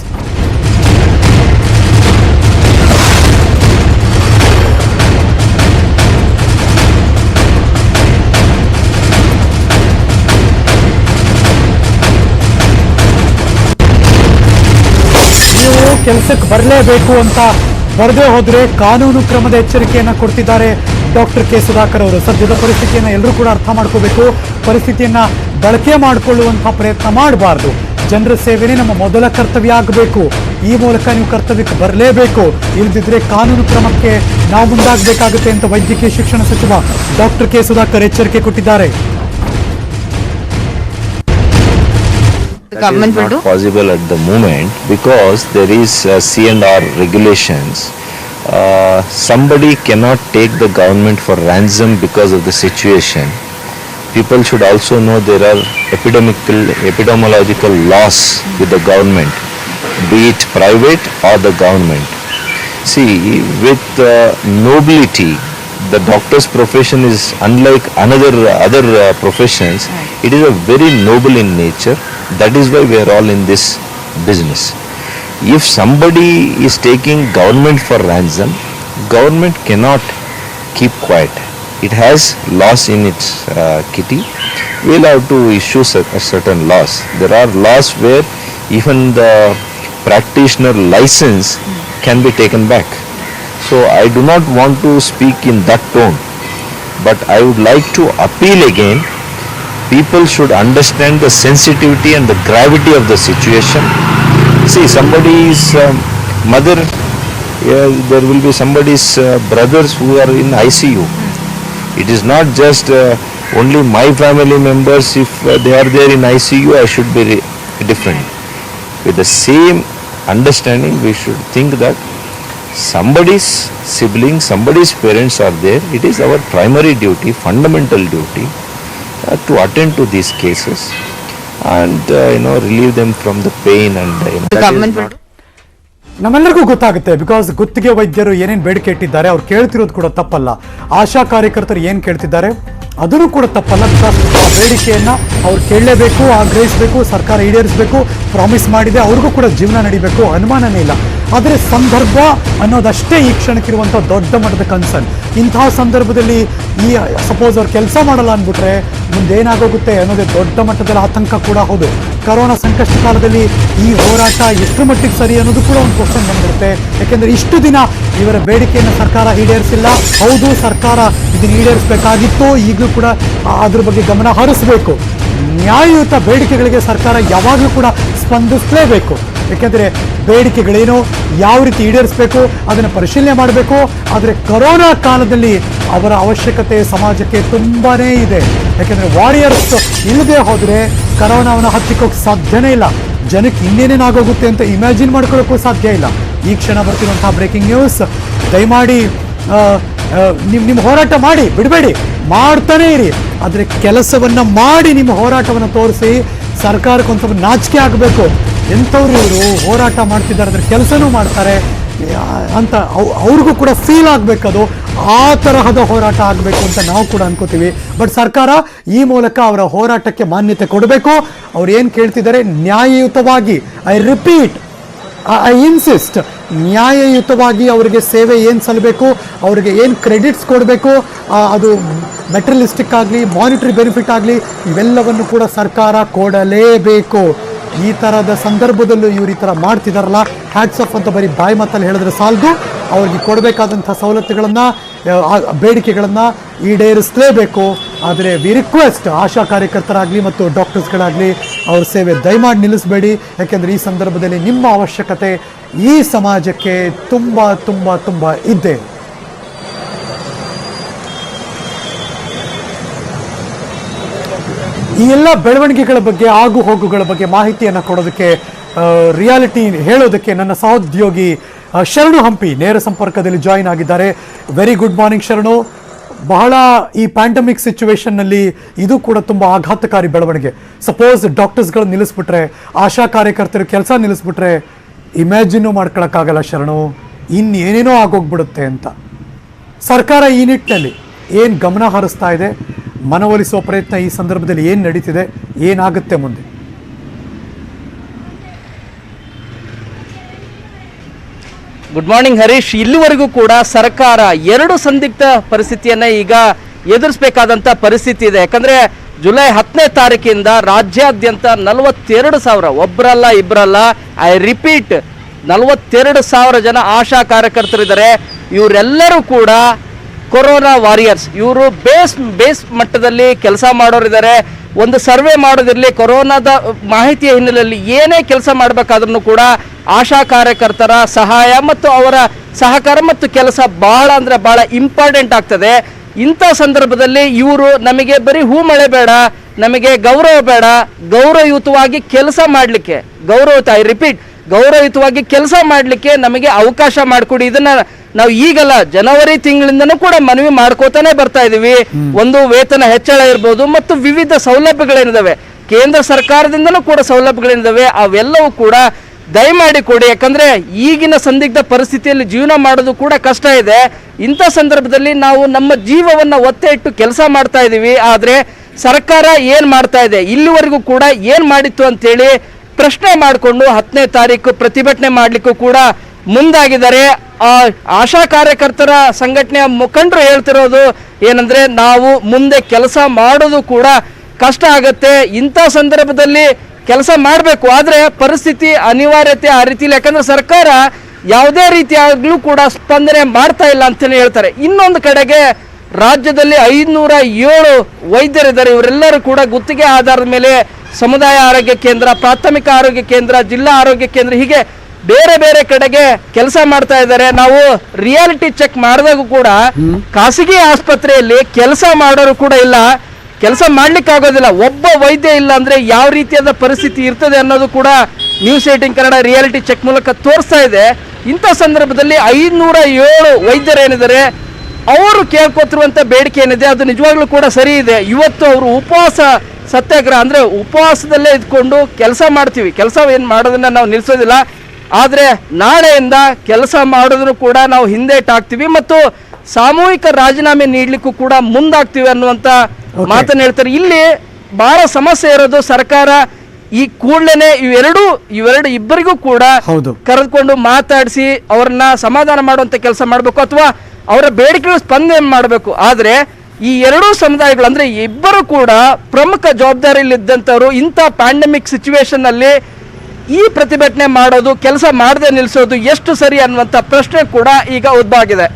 ಕೆಲಸಕ್ಕೆ ಬರಲೇಬೇಕು ಅಂತ ಬರದೇ ಹೋದ್ರೆ ಕಾನೂನು ಕ್ರಮದ ಎಚ್ಚರಿಕೆಯನ್ನು ಕೊಡ್ತಿದ್ದಾರೆ ಡಾಕ್ಟರ್ ಕೆ ಸುಧಾಕರ್ ಅವರು. ಸದ್ಯದ ಪರಿಸ್ಥಿತಿಯನ್ನು ಎಲ್ಲರೂ ಕೂಡ ಅರ್ಥ ಮಾಡ್ಕೋಬೇಕು. ಪರಿಸ್ಥಿತಿಯನ್ನ ಬಳಕೆ ಮಾಡಿಕೊಳ್ಳುವಂತಹ ಪ್ರಯತ್ನ ಮಾಡಬಾರ್ದು. ಜನರ ಸೇವೆನೇ ನಮ್ಮ ಮೊದಲ ಕರ್ತವ್ಯ ಆಗಬೇಕು. ಈ ಮೂಲಕ ನೀವು ಕರ್ತವ್ಯಕ್ಕೆ ಬರಲೇಬೇಕು, ಇಲ್ಲದಿದ್ರೆ ಕಾನೂನು ಕ್ರಮಕ್ಕೆ ನಾವು ಮುಂದಾಗಬೇಕಾಗುತ್ತೆ ಅಂತ ವೈದ್ಯಕೀಯ ಶಿಕ್ಷಣ ಸಚಿವ ಡಾಕ್ಟರ್ ಕೆ ಸುಧಾಕರ್ ಎಚ್ಚರಿಕೆ ಕೊಟ್ಟಿದ್ದಾರೆ. That is not possible at the moment because there is C&R regulations. Somebody cannot take the government for ransom because of the situation. People should also know there are epidemiological laws with the government, be it private or the government. See, with nobility, the doctor's profession is unlike other professions. It is a very noble in nature. That is why we are all in this business. If somebody is taking government for ransom, government cannot keep quiet. It has laws in its kitty. We will have to issue a certain laws. There are laws where even the practitioner license can be taken back. So I do not want to speak in that tone, but I would like to appeal again. People should understand the sensitivity and the gravity of the situation. See, somebody's mother, there will be somebody's brothers who are in ICU. It is not just only my family members. If they are there in ICU, I should be different. With the same understanding, we should think that somebody's siblings, somebody's parents are there. It is our primary duty, fundamental duty, to attend to these cases and relieve them from the pain and the government will. ನಮ್ಮೆಲ್ಲರಿಗೂ ಗೊತ್ತಾಗುತ್ತೆ. Because ಗುತ್ತಿಗೆ ವೈದ್ಯರು ಏನೇನು ಬೇಡಿಕೆ ಇಟ್ಟಿದ್ದಾರೆ ಅವ್ರು ಕೇಳ್ತಿರೋದು ಕೂಡ ತಪ್ಪಲ್ಲ. ಆಶಾ ಕಾರ್ಯಕರ್ತರು ಏನು ಕೇಳ್ತಿದ್ದಾರೆ ಅದನ್ನು ಕೂಡ ತಪ್ಪಲ್ಲ. ಬಿಕಾಸ್ ಆ ಬೇಡಿಕೆಯನ್ನು ಅವ್ರು ಕೇಳಲೇಬೇಕು, ಆಗ್ರಹಿಸಬೇಕು, ಸರ್ಕಾರ ಈಡೇರಿಸಬೇಕು. ಪ್ರಾಮಿಸ್ ಮಾಡಿದೆ, ಅವ್ರಿಗೂ ಕೂಡ ಜೀವನ ನಡಿಬೇಕು, ಅನುಮಾನನೇ ಇಲ್ಲ. ಆದರೆ ಸಂದರ್ಭ ಅನ್ನೋದಷ್ಟೇ ಈ ಕ್ಷಣಕ್ಕಿರುವಂಥ ದೊಡ್ಡ ಮಟ್ಟದ ಕನ್ಸರ್ನ್. ಇಂತಹ ಸಂದರ್ಭದಲ್ಲಿ ಈ ಸಪೋಸ್ ಅವ್ರು ಕೆಲಸ ಮಾಡಲ್ಲ ಅಂದ್ಬಿಟ್ರೆ ಮುಂದೇನಾಗೋಗುತ್ತೆ ಅನ್ನೋದೇ ದೊಡ್ಡ ಮಟ್ಟದಲ್ಲಿ ಆತಂಕ ಕೂಡ ಹೌದು. ಕರೋನಾ ಸಂಕಷ್ಟ ಕಾಲದಲ್ಲಿ ಈ ಹೋರಾಟ ಎಷ್ಟು ಮಟ್ಟಿಗೆ ಸರಿ ಅನ್ನೋದು ಕೂಡ ಒಂದು ಕ್ವಶನ್ ಬಂದ್ಬಿಡುತ್ತೆ. ಯಾಕೆಂದರೆ ಇಷ್ಟು ದಿನ ಇವರ ಬೇಡಿಕೆಯನ್ನು ಸರ್ಕಾರ ಈಡೇರಿಸಿಲ್ಲ. ಹೌದು, ಸರ್ಕಾರ ಇದನ್ನು ಈಡೇರಿಸಬೇಕಾಗಿತ್ತು, ಈಗಲೂ ಕೂಡ ಅದ್ರ ಬಗ್ಗೆ ಗಮನ ಹರಿಸಬೇಕು. ನ್ಯಾಯಯುತ ಬೇಡಿಕೆಗಳಿಗೆ ಸರ್ಕಾರ ಯಾವಾಗಲೂ ಕೂಡ ಸ್ಪಂದಿಸಲೇಬೇಕು. ಯಾಕೆಂದರೆ ಬೇಡಿಕೆಗಳೇನು, ಯಾವ ರೀತಿ ಈಡೇರಿಸಬೇಕು ಅದನ್ನು ಪರಿಶೀಲನೆ ಮಾಡಬೇಕು. ಆದರೆ ಕೊರೋನಾ ಕಾಲದಲ್ಲಿ ಅವರ ಅವಶ್ಯಕತೆ ಸಮಾಜಕ್ಕೆ ತುಂಬಾ ಇದೆ. ಯಾಕೆಂದರೆ ವಾರಿಯರ್ಸ್ ಇಲ್ಲದೆ ಹೋದರೆ ಕರೋನಾವನ್ನು ಹತ್ತಿಕ್ಕೋಕ್ಕೆ ಸಾಧ್ಯನೇ ಇಲ್ಲ. ಜನಕ್ಕೆ ಇನ್ನೇನೇನಾಗೋಗುತ್ತೆ ಅಂತ ಇಮ್ಯಾಜಿನ್ ಮಾಡ್ಕೊಳ್ಳೋಕ್ಕೂ ಸಾಧ್ಯ ಇಲ್ಲ. ಈ ಕ್ಷಣ ಬರ್ತಿರುವಂತಹ ಬ್ರೇಕಿಂಗ್ ನ್ಯೂಸ್. ದಯಮಾಡಿ ನಿಮ್ಮ ಹೋರಾಟ ಮಾಡಿ ಬಿಡಬೇಡಿ, ಮಾಡ್ತಾನೇ ಇರಿ. ಆದರೆ ಕೆಲಸವನ್ನು ಮಾಡಿ ನಿಮ್ಮ ಹೋರಾಟವನ್ನು ತೋರಿಸಿ. ಸರ್ಕಾರಕ್ಕೆ ಒಂದು ಸ್ವಲ್ಪ ನಾಚಿಕೆ ಆಗಬೇಕು. ಎಂಥವ್ರು ಇವರು ಹೋರಾಟ ಮಾಡ್ತಿದ್ದಾರೆ ಅಂದರೆ ಕೆಲಸನೂ ಮಾಡ್ತಾರೆ ಅಂತ ಅವ್ರಿಗೂ ಕೂಡ ಫೀಲ್ ಆಗಬೇಕದು. ಆ ತರಹದ ಹೋರಾಟ ಆಗಬೇಕು ಅಂತ ನಾವು ಕೂಡ ಅನ್ಕೋತೀವಿ. ಬಟ್ ಸರ್ಕಾರ ಈ ಮೂಲಕ ಅವರ ಹೋರಾಟಕ್ಕೆ ಮಾನ್ಯತೆ ಕೊಡಬೇಕು. ಅವ್ರು ಏನು ಕೇಳ್ತಿದ್ದಾರೆ ನ್ಯಾಯಯುತವಾಗಿ, ಐ ಇನ್ಸಿಸ್ಟ್, ನ್ಯಾಯಯುತವಾಗಿ ಅವರಿಗೆ ಸೇವೆ ಏನು ಸಲ್ಲಬೇಕು, ಅವರಿಗೆ ಏನು ಕ್ರೆಡಿಟ್ಸ್ ಕೊಡಬೇಕು, ಅದು ಮೆಟೀರಿಯಲಿಸ್ಟಿಕ್ ಆಗಲಿ ಮಾನಿಟರಿ ಬೆನಿಫಿಟ್ ಆಗಲಿ ಇವೆಲ್ಲವನ್ನು ಕೂಡ ಸರ್ಕಾರ ಕೊಡಲೇಬೇಕು. ಈ ಥರದ ಸಂದರ್ಭದಲ್ಲೂ ಇವರು ಈ ಥರ ಮಾಡ್ತಿದಾರಲ್ಲ, ಹ್ಯಾಟ್ಸ್ ಆಫ್ ಅಂತ ಬರೀ ಬಾಯಿ ಮಾತಲ್ಲಿ ಹೇಳಿದ್ರೆ ಸಾಲದು. ಅವ್ರಿಗೆ ಕೊಡಬೇಕಾದಂಥ ಸವಲತ್ತುಗಳನ್ನು, ಬೇಡಿಕೆಗಳನ್ನು ಈಡೇರಿಸಲೇಬೇಕು. ಆದರೆ ವಿ ರಿಕ್ವೆಸ್ಟ್ ಆಶಾ ಕಾರ್ಯಕರ್ತರಾಗಲಿ ಮತ್ತು ಡಾಕ್ಟರ್ಸ್ಗಳಾಗಲಿ ಅವ್ರ ಸೇವೆ ದಯಮಾಡಿ ನಿಲ್ಲಿಸಬೇಡಿ. ಯಾಕೆಂದರೆ ಈ ಸಂದರ್ಭದಲ್ಲಿ ನಿಮ್ಮ ಅವಶ್ಯಕತೆ ಈ ಸಮಾಜಕ್ಕೆ ತುಂಬ ತುಂಬ ತುಂಬ ಇದೆ. ಈ ಎಲ್ಲ ಬೆಳವಣಿಗೆಗಳ ಬಗ್ಗೆ, ಆಗು ಹೋಗುಗಳ ಬಗ್ಗೆ ಮಾಹಿತಿಯನ್ನು ಕೊಡೋದಕ್ಕೆ, ರಿಯಾಲಿಟಿ ಹೇಳೋದಕ್ಕೆ ನನ್ನ ಸಹೋದ್ಯೋಗಿ ಶರಣು ಹಂಪಿ ನೇರ ಸಂಪರ್ಕದಲ್ಲಿ ಜಾಯಿನ್ ಆಗಿದ್ದಾರೆ. ವೆರಿ ಗುಡ್ ಮಾರ್ನಿಂಗ್ ಶರಣು. ಬಹಳ ಈ ಪ್ಯಾಂಡಮಿಕ್ ಸಿಚುವೇಶನ್ನಲ್ಲಿ ಇದು ಕೂಡ ತುಂಬ ಆಘಾತಕಾರಿ ಬೆಳವಣಿಗೆ. ಸಪೋಸ್ ಡಾಕ್ಟರ್ಸ್ಗಳು ನಿಲ್ಲಿಸ್ಬಿಟ್ರೆ, ಆಶಾ ಕಾರ್ಯಕರ್ತರು ಕೆಲಸ ನಿಲ್ಲಿಸ್ಬಿಟ್ರೆ ಇಮ್ಯಾಜಿನೂ ಮಾಡ್ಕೊಳಕ್ಕಾಗಲ್ಲ ಶರಣು, ಇನ್ನೇನೇನೋ ಆಗೋಗ್ಬಿಡುತ್ತೆ ಅಂತ. ಸರ್ಕಾರ ಈ ನಿಟ್ಟಿನಲ್ಲಿ ಏನು ಗಮನ ಹರಿಸ್ತಾ ಇದೆ, ಮನವೊಲಿಸುವ ಪ್ರಯತ್ನ ಈ ಸಂದರ್ಭದಲ್ಲಿ ಏನು ನಡೀತಿದೆ, ಏನಾಗುತ್ತೆ ಮುಂದೆ? Good morning Harish. ಇಲ್ಲಿವರೆಗೂ ಕೂಡ ಸರ್ಕಾರ ಎರಡು ಸಂದಿಗ್ಧ ಪರಿಸ್ಥಿತಿಯನ್ನ ಈಗ ಎದುರಿಸಬೇಕಾದಂತ ಪರಿಸ್ಥಿತಿ ಇದೆ. ಯಾಕಂದ್ರೆ ಜುಲೈ 10ನೇ ತಾರೀಕಿಂದ ರಾಜ್ಯಾದ್ಯಂತ 42,000, ಒಬ್ಬರಲ್ಲ ಇಬ್ಬರಲ್ಲ, ಐ ರಿಪೀಟ್ 42,000 ಜನ ಆಶಾ ಕಾರ್ಯಕರ್ತರಿದ್ದಾರೆ. ಇವರೆಲ್ಲರೂ ಕೂಡ ಕೊರೋನಾ ವಾರಿಯರ್ಸ್. ಇವರು ಬೇಸ್ ಮಟ್ಟದಲ್ಲಿ ಕೆಲಸ ಮಾಡೋರಿದ್ದಾರೆ. ಒಂದು ಸರ್ವೆ ಮಾಡೋದಿರಲಿ, ಕೊರೋನಾದ ಮಾಹಿತಿಯ ಹಿನ್ನೆಲೆಯಲ್ಲಿ ಏನೇ ಕೆಲಸ ಮಾಡಬೇಕಾದ್ರೂ ಕೂಡ ಆಶಾ ಕಾರ್ಯಕರ್ತರ ಸಹಾಯ ಮತ್ತು ಅವರ ಸಹಕಾರ ಮತ್ತು ಕೆಲಸ ಬಹಳ ಅಂದರೆ ಬಹಳ ಇಂಪಾರ್ಟೆಂಟ್ ಆಗ್ತದೆ. ಇಂಥ ಸಂದರ್ಭದಲ್ಲಿ ಇವರು ನಮಗೆ ಬರೀ ಹೂ ಮಳೆ ಬೇಡ, ನಮಗೆ ಗೌರವ ಬೇಡ, ಗೌರವಯುತವಾಗಿ ಕೆಲಸ ಮಾಡಲಿಕ್ಕೆ, ಐ ರಿಪೀಟ್, ಗೌರವಯುತವಾಗಿ ಕೆಲಸ ಮಾಡಲಿಕ್ಕೆ ನಮಗೆ ಅವಕಾಶ ಮಾಡಿಕೊಡಿ. ಇದನ್ನ ನಾವು ಈಗಲ್ಲ, ಜನವರಿ ತಿಂಗಳಿಂದನೂ ಕೂಡ ಮನವಿ ಮಾಡ್ಕೋತಾನೆ ಬರ್ತಾ ಇದೀವಿ. ಒಂದು ವೇತನ ಹೆಚ್ಚಳ ಇರ್ಬೋದು ಮತ್ತು ವಿವಿಧ ಸೌಲಭ್ಯಗಳೇನಿದಾವೆ, ಕೇಂದ್ರ ಸರ್ಕಾರದಿಂದನೂ ಕೂಡ ಸೌಲಭ್ಯಗಳೇನಿದಾವೆ, ಅವೆಲ್ಲವೂ ಕೂಡ ದಯಮಾಡಿ ಕೊಡಿ. ಯಾಕಂದ್ರೆ ಈಗಿನ ಸಂದಿಗ್ಧ ಪರಿಸ್ಥಿತಿಯಲ್ಲಿ ಜೀವನ ಮಾಡೋದು ಕೂಡ ಕಷ್ಟ ಇದೆ. ಇಂಥ ಸಂದರ್ಭದಲ್ಲಿ ನಾವು ನಮ್ಮ ಜೀವವನ್ನ ಒತ್ತೆ ಇಟ್ಟು ಕೆಲಸ ಮಾಡ್ತಾ ಇದೀವಿ. ಆದ್ರೆ ಸರ್ಕಾರ ಏನ್ ಮಾಡ್ತಾ ಇದೆ, ಇಲ್ಲಿವರೆಗೂ ಕೂಡ ಏನ್ ಮಾಡಿತ್ತು ಅಂತೇಳಿ ಪ್ರಶ್ನೆ ಮಾಡಿಕೊಂಡು 10ನೇ ತಾರೀಕು ಪ್ರತಿಭಟನೆ ಮಾಡ್ಲಿಕ್ಕೂ ಕೂಡ ಮುಂದಾಗಿದ್ದಾರೆ. ಆಶಾ ಕಾರ್ಯಕರ್ತರ ಸಂಘಟನೆಯ ಮುಖಂಡರು ಹೇಳ್ತಿರೋದು ಏನಂದ್ರೆ, ನಾವು ಮುಂದೆ ಕೆಲಸ ಮಾಡೋದು ಕೂಡ ಕಷ್ಟ ಆಗತ್ತೆ. ಇಂಥ ಸಂದರ್ಭದಲ್ಲಿ ಕೆಲಸ ಮಾಡಬೇಕು, ಆದರೆ ಪರಿಸ್ಥಿತಿ ಅನಿವಾರ್ಯತೆ ಆ ರೀತಿಯಲ್ಲಿ. ಯಾಕಂದ್ರೆ ಸರ್ಕಾರ ಯಾವುದೇ ರೀತಿಯಾಗಲೂ ಕೂಡ ಸ್ಪಂದನೆ ಮಾಡ್ತಾ ಇಲ್ಲ ಅಂತಲೇ ಹೇಳ್ತಾರೆ. ಇನ್ನೊಂದು ಕಡೆಗೆ ರಾಜ್ಯದಲ್ಲಿ 507 ವೈದ್ಯರಿದ್ದಾರೆ. ಇವರೆಲ್ಲರೂ ಕೂಡ ಗುತ್ತಿಗೆ ಆಧಾರದ ಮೇಲೆ ಸಮುದಾಯ ಆರೋಗ್ಯ ಕೇಂದ್ರ, ಪ್ರಾಥಮಿಕ ಆರೋಗ್ಯ ಕೇಂದ್ರ, ಜಿಲ್ಲಾ ಆರೋಗ್ಯ ಕೇಂದ್ರ, ಹೀಗೆ ಬೇರೆ ಬೇರೆ ಕಡೆಗೆ ಕೆಲಸ ಮಾಡ್ತಾ ಇದ್ದಾರೆ. ನಾವು ರಿಯಾಲಿಟಿ ಚೆಕ್ ಮಾಡಿದಾಗ ಕೂಡ ಖಾಸಗಿ ಆಸ್ಪತ್ರೆಯಲ್ಲಿ ಕೆಲಸ ಮಾಡೋರು ಕೂಡ ಇಲ್ಲ, ಕೆಲಸ ಮಾಡ್ಲಿಕ್ಕೆ ಆಗೋದಿಲ್ಲ. ಒಬ್ಬ ವೈದ್ಯ ಇಲ್ಲ ಅಂದ್ರೆ ಯಾವ ರೀತಿಯಾದ ಪರಿಸ್ಥಿತಿ ಇರ್ತದೆ ಅನ್ನೋದು ಕೂಡ ನ್ಯೂಸ್ 18 ಕನ್ನಡ ರಿಯಾಲಿಟಿ ಚೆಕ್ ಮೂಲಕ ತೋರಿಸ್ತಾ ಇದೆ. ಇಂಥ ಸಂದರ್ಭದಲ್ಲಿ 507 ವೈದ್ಯರೇನಿದ್ದಾರೆ, ಅವರು ಕೇಳ್ಕೊತಿರುವಂತ ಬೇಡಿಕೆ ಏನಿದೆ ಅದು ನಿಜವಾಗ್ಲೂ ಕೂಡ ಸರಿ ಇದೆ. ಇವತ್ತು ಅವರು ಉಪವಾಸ ಸತ್ಯಾಗ್ರಹ ಅಂದ್ರೆ ಉಪವಾಸದಲ್ಲೇ ಇದ್ಕೊಂಡು ಕೆಲಸ ಮಾಡ್ತೀವಿ, ಕೆಲಸ ಏನು ಮಾಡೋದನ್ನ ನಾವು ನಿಲ್ಲಿಸೋದಿಲ್ಲ. ಆದರೆ ನಾಳೆಯಿಂದ ಕೆಲಸ ಮಾಡೋದನ್ನು ಕೂಡ ನಾವು ಹಿಂದೇಟಾಗ್ತೀವಿ ಮತ್ತು ಸಾಮೂಹಿಕ ರಾಜೀನಾಮೆ ನೀಡಲಿಕ್ಕೂ ಕೂಡ ಮುಂದಾಗ್ತೀವಿ ಅನ್ನುವಂತ ಮಾತನ್ನು ಹೇಳ್ತಾರೆ. ಇಲ್ಲಿ ಬಹಳ ಸಮಸ್ಯೆ ಇರೋದು, ಸರ್ಕಾರ ಈ ಕೂಡಲೇ ಇಬ್ಬರಿಗೂ ಕೂಡ ಕರೆದುಕೊಂಡು ಮಾತಾಡಿಸಿ ಅವ್ರನ್ನ ಸಮಾಧಾನ ಮಾಡುವಂತ ಕೆಲಸ ಮಾಡಬೇಕು ಅಥವಾ ಅವರ ಬೇಡಿಕೆಗಳು ಸ್ಪಂದನೆ ಮಾಡಬೇಕು. ಆದ್ರೆ ಈ ಎರಡೂ ಸಮುದಾಯಗಳು ಅಂದ್ರೆ ಇಬ್ಬರು ಕೂಡ ಪ್ರಮುಖ ಜವಾಬ್ದಾರಿಯಲ್ಲಿದ್ದಂಥವ್ರು ಇಂಥ ಪ್ಯಾಂಡಮಿಕ್ ಸಿಚುವೇಶನ್ ಅಲ್ಲಿ ಈ ಪ್ರತಿಭಟನೆ ಮಾಡೋದು, ಕೆಲಸ ಮಾಡದೆ ನಿಲ್ಲಿಸೋದು ಎಷ್ಟು ಸರಿ ಅನ್ನುವಂಥ ಪ್ರಶ್ನೆ ಕೂಡ ಈಗ ಉದ್ಭವ ಆಗಿದೆ.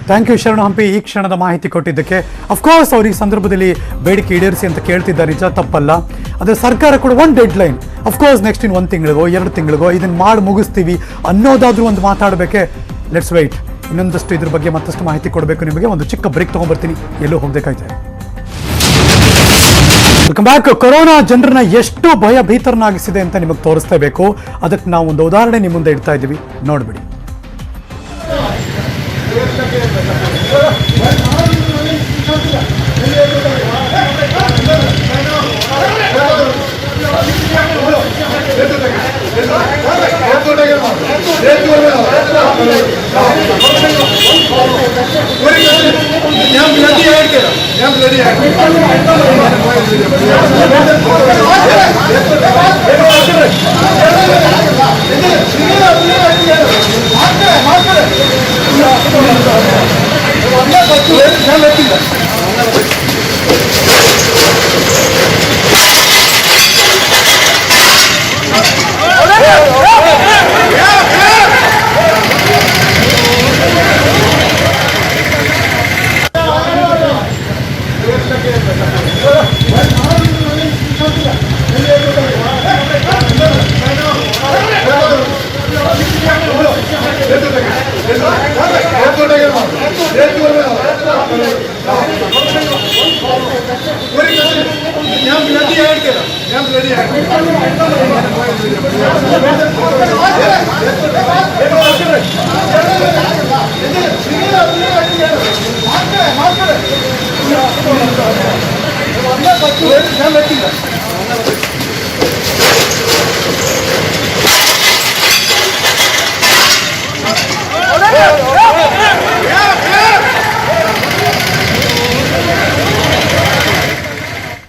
ಥ್ಯಾಂಕ್ ಯು ಶರಣು ಹಂಪಿ, ಈ ಕ್ಷಣದ ಮಾಹಿತಿ ಕೊಟ್ಟಿದ್ದಕ್ಕೆ. ಅಫ್ಕೋರ್ಸ್ ಅವ್ರು ಈ ಸಂದರ್ಭದಲ್ಲಿ ಬೇಡಿಕೆ ಈಡೇರಿಸಿ ಅಂತ ಕೇಳ್ತಿದ್ದಾರೆ, ನಿಜ ತಪ್ಪಲ್ಲ. ಆದರೆ ಸರ್ಕಾರ ಕೂಡ ಒಂದು ಡೆಡ್ ಲೈನ್, ಅಫ್ಕೋರ್ಸ್ ನೆಕ್ಸ್ಟ್ ಇನ್ 1 ತಿಂಗಳಿಗೋ 2 ತಿಂಗಳಿಗೋ ಇದನ್ನು ಮಾಡಿ ಮುಗಿಸ್ತೀವಿ ಅನ್ನೋದಾದ್ರೂ ಒಂದು ಮಾತಾಡಬೇಕೆ. Let's wait. ಇನ್ನೊಂದಷ್ಟು ಇದ್ರ ಬಗ್ಗೆ ಮತ್ತಷ್ಟು ಮಾಹಿತಿ ಕೊಡಬೇಕು ನಿಮಗೆ. ಒಂದು ಚಿಕ್ಕ ಬ್ರೇಕ್ ತೊಗೊಂಡ್ಬರ್ತೀನಿ, ಎಲ್ಲೂ ಹೋಗಬೇಕಾಯ್ತು. Welcome back. ಕೊರೋನಾ ಜನರನ್ನ ಎಷ್ಟು ಭಯಭೀತರನ್ನಾಗಿಸಿದೆ ಅಂತ ನಿಮಗೆ ತೋರಿಸ್ತಾ ಬೇಕು. ಅದಕ್ಕೆ ನಾವು ಒಂದು ಉದಾಹರಣೆ ನಿಮ್ಮ ಮುಂದೆ ಇಡ್ತಾ ಇದ್ದೀವಿ, ನೋಡ್ಬಿಡಿ.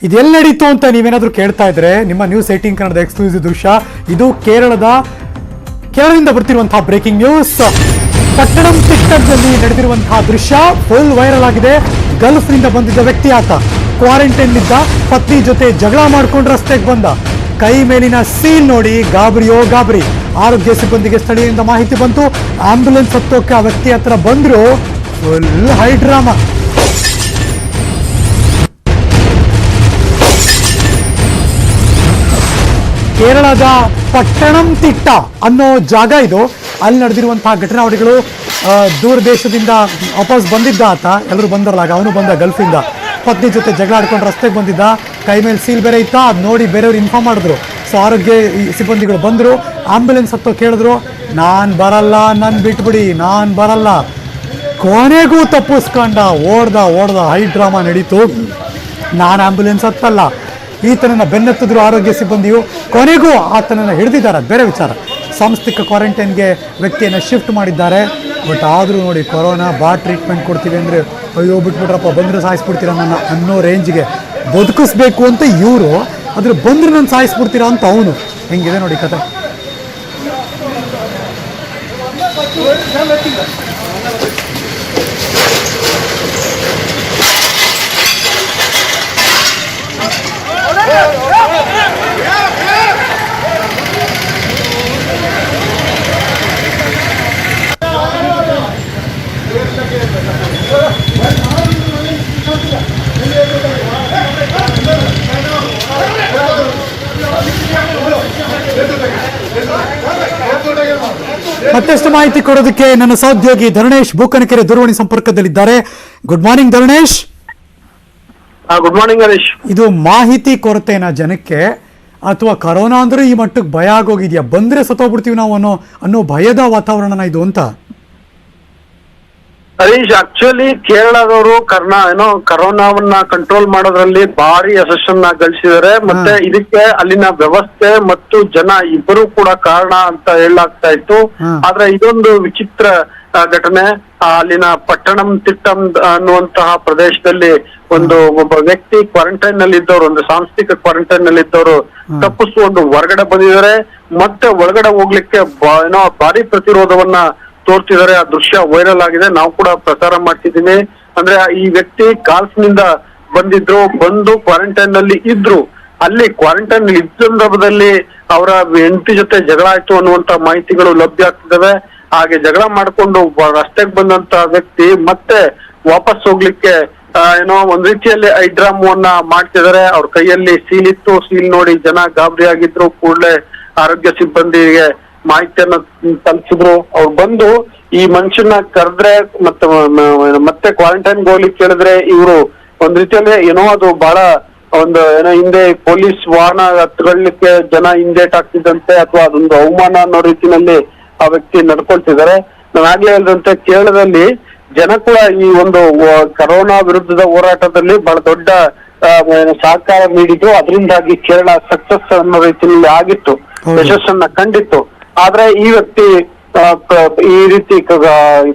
ಇದೆಲ್ಲ ನಡೀತು ಅಂತ ನೀವೇನಾದ್ರೂ ಕೇಳ್ತಾ ಇದ್ರೆ ನಿಮ್ಮ ನ್ಯೂಸ್ 18 ಕನ್ನಡದ ಎಕ್ಸ್ಕ್ಲೂಸಿವ್ ದೃಶ್ಯ. ಇದು ಕೇರಳದಿಂದ ಬರ್ತಿರುವಂತಹ ಬ್ರೇಕಿಂಗ್ ನ್ಯೂಸ್. ಪಟ್ಟಣಂತಿಟ್ಟದಲ್ಲಿ ನಡೆದಿರುವಂತಹ ದೃಶ್ಯ ಫುಲ್ ವೈರಲ್ ಆಗಿದೆ. ಗಲ್ಫ್ನಿಂದ ಬಂದಿದ್ದ ವ್ಯಕ್ತಿ ಆತ ಕ್ವಾರಂಟೈನ್ ಇದ್ದ, ಪತ್ನಿ ಜೊತೆ ಜಗಳ ಮಾಡ್ಕೊಂಡು ರಸ್ತೆಗೆ ಬಂದ. ಕೈ ಮೇಲಿನ ಸೀಲ್ ನೋಡಿ ಗಾಬರಿಯೋ ಗಾಬರಿ. ಆರೋಗ್ಯ ಸಿಬ್ಬಂದಿಗೆ ಸ್ಥಳೀಯರಿಂದ ಮಾಹಿತಿ ಬಂತು. ಆಂಬ್ಯುಲೆನ್ಸ್ ಹತ್ತೋಕೆ ಆ ವ್ಯಕ್ತಿ ಹತ್ರ ಬಂದ್ರು. Full high drama. ಕೇರಳದ ಪಟ್ಟಣಂತಿಟ್ಟ ಅನ್ನೋ ಜಾಗ ಇದು. ಅಲ್ಲಿ ನಡೆದಿರುವಂತಹ ಘಟನಾವಳಿಗಳು. ದೂರ ದೇಶದಿಂದ ವಾಪಸ್ ಬಂದಿದ್ದ ಆತ, ಎಲ್ಲರೂ ಬಂದರಲ್ಲ, ಅವನು ಬಂದ ಗಲ್ಫಿಂದ. ಪತ್ನಿ ಜೊತೆ ಜಗಳ ಆಡ್ಕೊಂಡು ರಸ್ತೆಗೆ ಬಂದಿದ್ದ. ಕೈ ಮೇಲೆ ಸೀಲ್ ಬೇರೆ ಇತ್ತ. ಅದು ನೋಡಿ ಬೇರೆಯವ್ರು ಇನ್ಫಾರ್ಮ್ ಮಾಡಿದ್ರು. ಸೊ ಆರೋಗ್ಯ ಸಿಬ್ಬಂದಿಗಳು ಬಂದರು. ಆಂಬ್ಯುಲೆನ್ಸ್ ಹತ್ತೋ ಕೇಳಿದ್ರು. ನಾನು ಬರಲ್ಲ, ನನ್ನ ಬಿಟ್ಬಿಡಿ, ನಾನು ಬರಲ್ಲ. ಕೊನೆಗೂ ತಪ್ಪಿಸ್ಕೊಂಡ. ಓಡ್ದ ಹೈ ಡ್ರಾಮಾ ನಡೀತು. ನಾನು ಆಂಬ್ಯುಲೆನ್ಸ್ ಹತ್ತಲ್ಲ. ಈತನನ್ನು ಬೆನ್ನತ್ತಿದ್ರು ಆರೋಗ್ಯ ಸಿಬ್ಬಂದಿಯು. ಕೊನೆಗೂ ಆತನನ್ನು ಹಿಡಿದಿದ್ದಾರೆ, ಬೇರೆ ವಿಚಾರ. ಸಾಂಸ್ಥಿಕ ಕ್ವಾರಂಟೈನ್ಗೆ ವ್ಯಕ್ತಿಯನ್ನು ಶಿಫ್ಟ್ ಮಾಡಿದ್ದಾರೆ. ಬಟ್ ಆದರೂ ನೋಡಿ, ಕೊರೋನಾ ಟ್ರೀಟ್ಮೆಂಟ್ ಕೊಡ್ತೀವಿ ಅಂದರೆ ಅಯ್ಯೋ ಬಿಟ್ಬಿಟ್ರಪ್ಪ, ಬಂದರೆ ಸಾಯಿಸ್ಬಿಡ್ತೀರ ನನ್ನ ಅನ್ನೋ ರೇಂಜ್ಗೆ ಬದುಕಿಸ್ಬೇಕು ಅಂತ ಇವರು, ಅದ್ರ ಬಂದರೆ ನಾನು ಸಾಯಿಸ್ಬಿಡ್ತೀರಾ ಅಂತ ಅವನು. ಹೆಂಗಿದೆ ನೋಡಿ ಕತೆ. ಮತ್ತಷ್ಟು ಮಾಹಿತಿ ಕೊಡೋದಕ್ಕೆ ನನ್ನ ಸಹೋದ್ಯೋಗಿ ಧರಣೇಶ್ ಬೂಕನಕೆರೆ ದೂರವಾಣಿ ಸಂಪರ್ಕದಲ್ಲಿದ್ದಾರೆ. Good morning Dharanesh. Good morning Harish. ಇದು ಮಾಹಿತಿ ಕೊರತೆನಾ ಜನಕ್ಕೆ, ಅಥವಾ ಕರೋನಾ ಅಂದ್ರೆ ಈ ಮಟ್ಟಕ್ಕೆ ಭಯ ಆಗೋಗಿದ್ಯಾ, ಬಂದ್ರೆ ಸತ್ತೋಗ್ಬಿಡ್ತೀವಿ ನಾವು ಅನ್ನೋ ಭಯದ ವಾತಾವರಣನ ಇದು ಅಂತ? ಹರೀಶ್, ಆಕ್ಚುಲಿ ಕೇರಳದವರು ಕರೋನಾವನ್ನ ಕಂಟ್ರೋಲ್ ಮಾಡೋದ್ರಲ್ಲಿ ಭಾರಿ ಯಶಸ್ಸನ್ನ ಗಳಿಸಿದ್ದಾರೆ. ಮತ್ತೆ ಇದಕ್ಕೆ ಅಲ್ಲಿನ ವ್ಯವಸ್ಥೆ ಮತ್ತು ಜನ ಇಬ್ಬರು ಕೂಡ ಕಾರಣ ಅಂತ ಹೇಳಲಾಗ್ತಾ ಇತ್ತು. ಆದ್ರೆ ಇದೊಂದು ವಿಚಿತ್ರ ಘಟನೆ. ಅಲ್ಲಿನ ಪಟ್ಟಣಂತಿಟ್ಟಂ ಅನ್ನುವಂತಹ ಪ್ರದೇಶದಲ್ಲಿ ಒಬ್ಬ ವ್ಯಕ್ತಿ ಕ್ವಾರಂಟೈನ್ ನಲ್ಲಿ ಇದ್ದವರು, ಒಂದು ಸಾಂಸ್ಥಿಕ ಕ್ವಾರಂಟೈನ್ ನಲ್ಲಿ ಇದ್ದವರು ತಪ್ಪಿಸ್ಕೊಂಡು ಹೊರಗಡೆ ಬಂದಿದ್ದಾರೆ. ಮತ್ತೆ ಒಳಗಡೆ ಹೋಗ್ಲಿಕ್ಕೆ ಭಾರಿ ಪ್ರತಿರೋಧವನ್ನ ತೋರ್ತಿದ್ದಾರೆ. ಆ ದೃಶ್ಯ ವೈರಲ್ ಆಗಿದೆ. ನಾವು ಕೂಡ ಪ್ರಸಾರ ಮಾಡ್ತಿದ್ದೀನಿ. ಅಂದ್ರೆ ಈ ವ್ಯಕ್ತಿ ಗಾಲ್ಫ್ ನಿಂದ ಬಂದು ಕ್ವಾರಂಟೈನ್ ನಲ್ಲಿ ಇದ್ರು. ಅಲ್ಲಿ ಕ್ವಾರಂಟೈನ್ ಇದ್ದ ಸಂದರ್ಭದಲ್ಲಿ ಅವರ ಹೆಂಡತಿ ಜೊತೆ ಜಗಳ ಆಯ್ತು ಅನ್ನುವಂತ ಮಾಹಿತಿಗಳು ಲಭ್ಯ ಆಗ್ತಿದ್ದಾವೆ. ಹಾಗೆ ಜಗಳ ಮಾಡ್ಕೊಂಡು ರಸ್ತೆಗೆ ಬಂದಂತ ವ್ಯಕ್ತಿ ಮತ್ತೆ ವಾಪಸ್ ಹೋಗ್ಲಿಕ್ಕೆ ಒಂದ್ ರೀತಿಯಲ್ಲಿ ಐಡ್ರಾಮವನ್ನ ಮಾಡ್ತಿದ್ದಾರೆ. ಅವ್ರ ಕೈಯಲ್ಲಿ ಸೀಲ್ ಇತ್ತು. ಸೀಲ್ ನೋಡಿ ಜನ ಗಾಬರಿ ಆಗಿದ್ರು. ಕೂಡಲೇ ಆರೋಗ್ಯ ಸಿಬ್ಬಂದಿಗೆ ಮಾಹಿತಿಯನ್ನ ತಲುಪಿಸಿದ್ರು. ಅವ್ರು ಬಂದು ಈ ಮನುಷ್ಯನ ಕರೆದ್ರೆ ಮತ್ತೆ ಕ್ವಾರಂಟೈನ್ಗೆ ಹೋಗ್ಲಿಕ್ಕೆ ಕೇಳಿದ್ರೆ ಇವರು ಒಂದ್ ರೀತಿಯಲ್ಲಿ ಅದು ಬಹಳ ಹಿಂದೆ ಪೊಲೀಸ್ ವಾಹನ ಹತ್ಕೊಳ್ಳಿಕ್ಕೆ ಜನ ಹಿಂದೇಟ್ ಆಗ್ತಿದ್ದಂತೆ, ಅಥವಾ ಅದೊಂದು ಅವಮಾನ ಅನ್ನೋ ರೀತಿನಲ್ಲಿ ಆ ವ್ಯಕ್ತಿ ನಡ್ಕೊಳ್ತಿದ್ದಾರೆ. ನಾನು ಆಗ್ಲೇ ಹೇಳಿದಂತೆ ಕೇರಳದಲ್ಲಿ ಜನ ಕೂಡ ಈ ಒಂದು ಕರೋನಾ ವಿರುದ್ಧದ ಹೋರಾಟದಲ್ಲಿ ಬಹಳ ದೊಡ್ಡ ಸಹಕಾರ ನೀಡಿದ್ರು. ಅದರಿಂದಾಗಿ ಕೇರಳ ಸಕ್ಸಸ್ ಅನ್ನೋ ರೀತಿಯಲ್ಲಿ ಆಗಿತ್ತು, ಯಶಸ್ಸನ್ನ ಕಂಡಿತ್ತು. ಆದ್ರೆ ಈ ವ್ಯಕ್ತಿ ಈ ರೀತಿ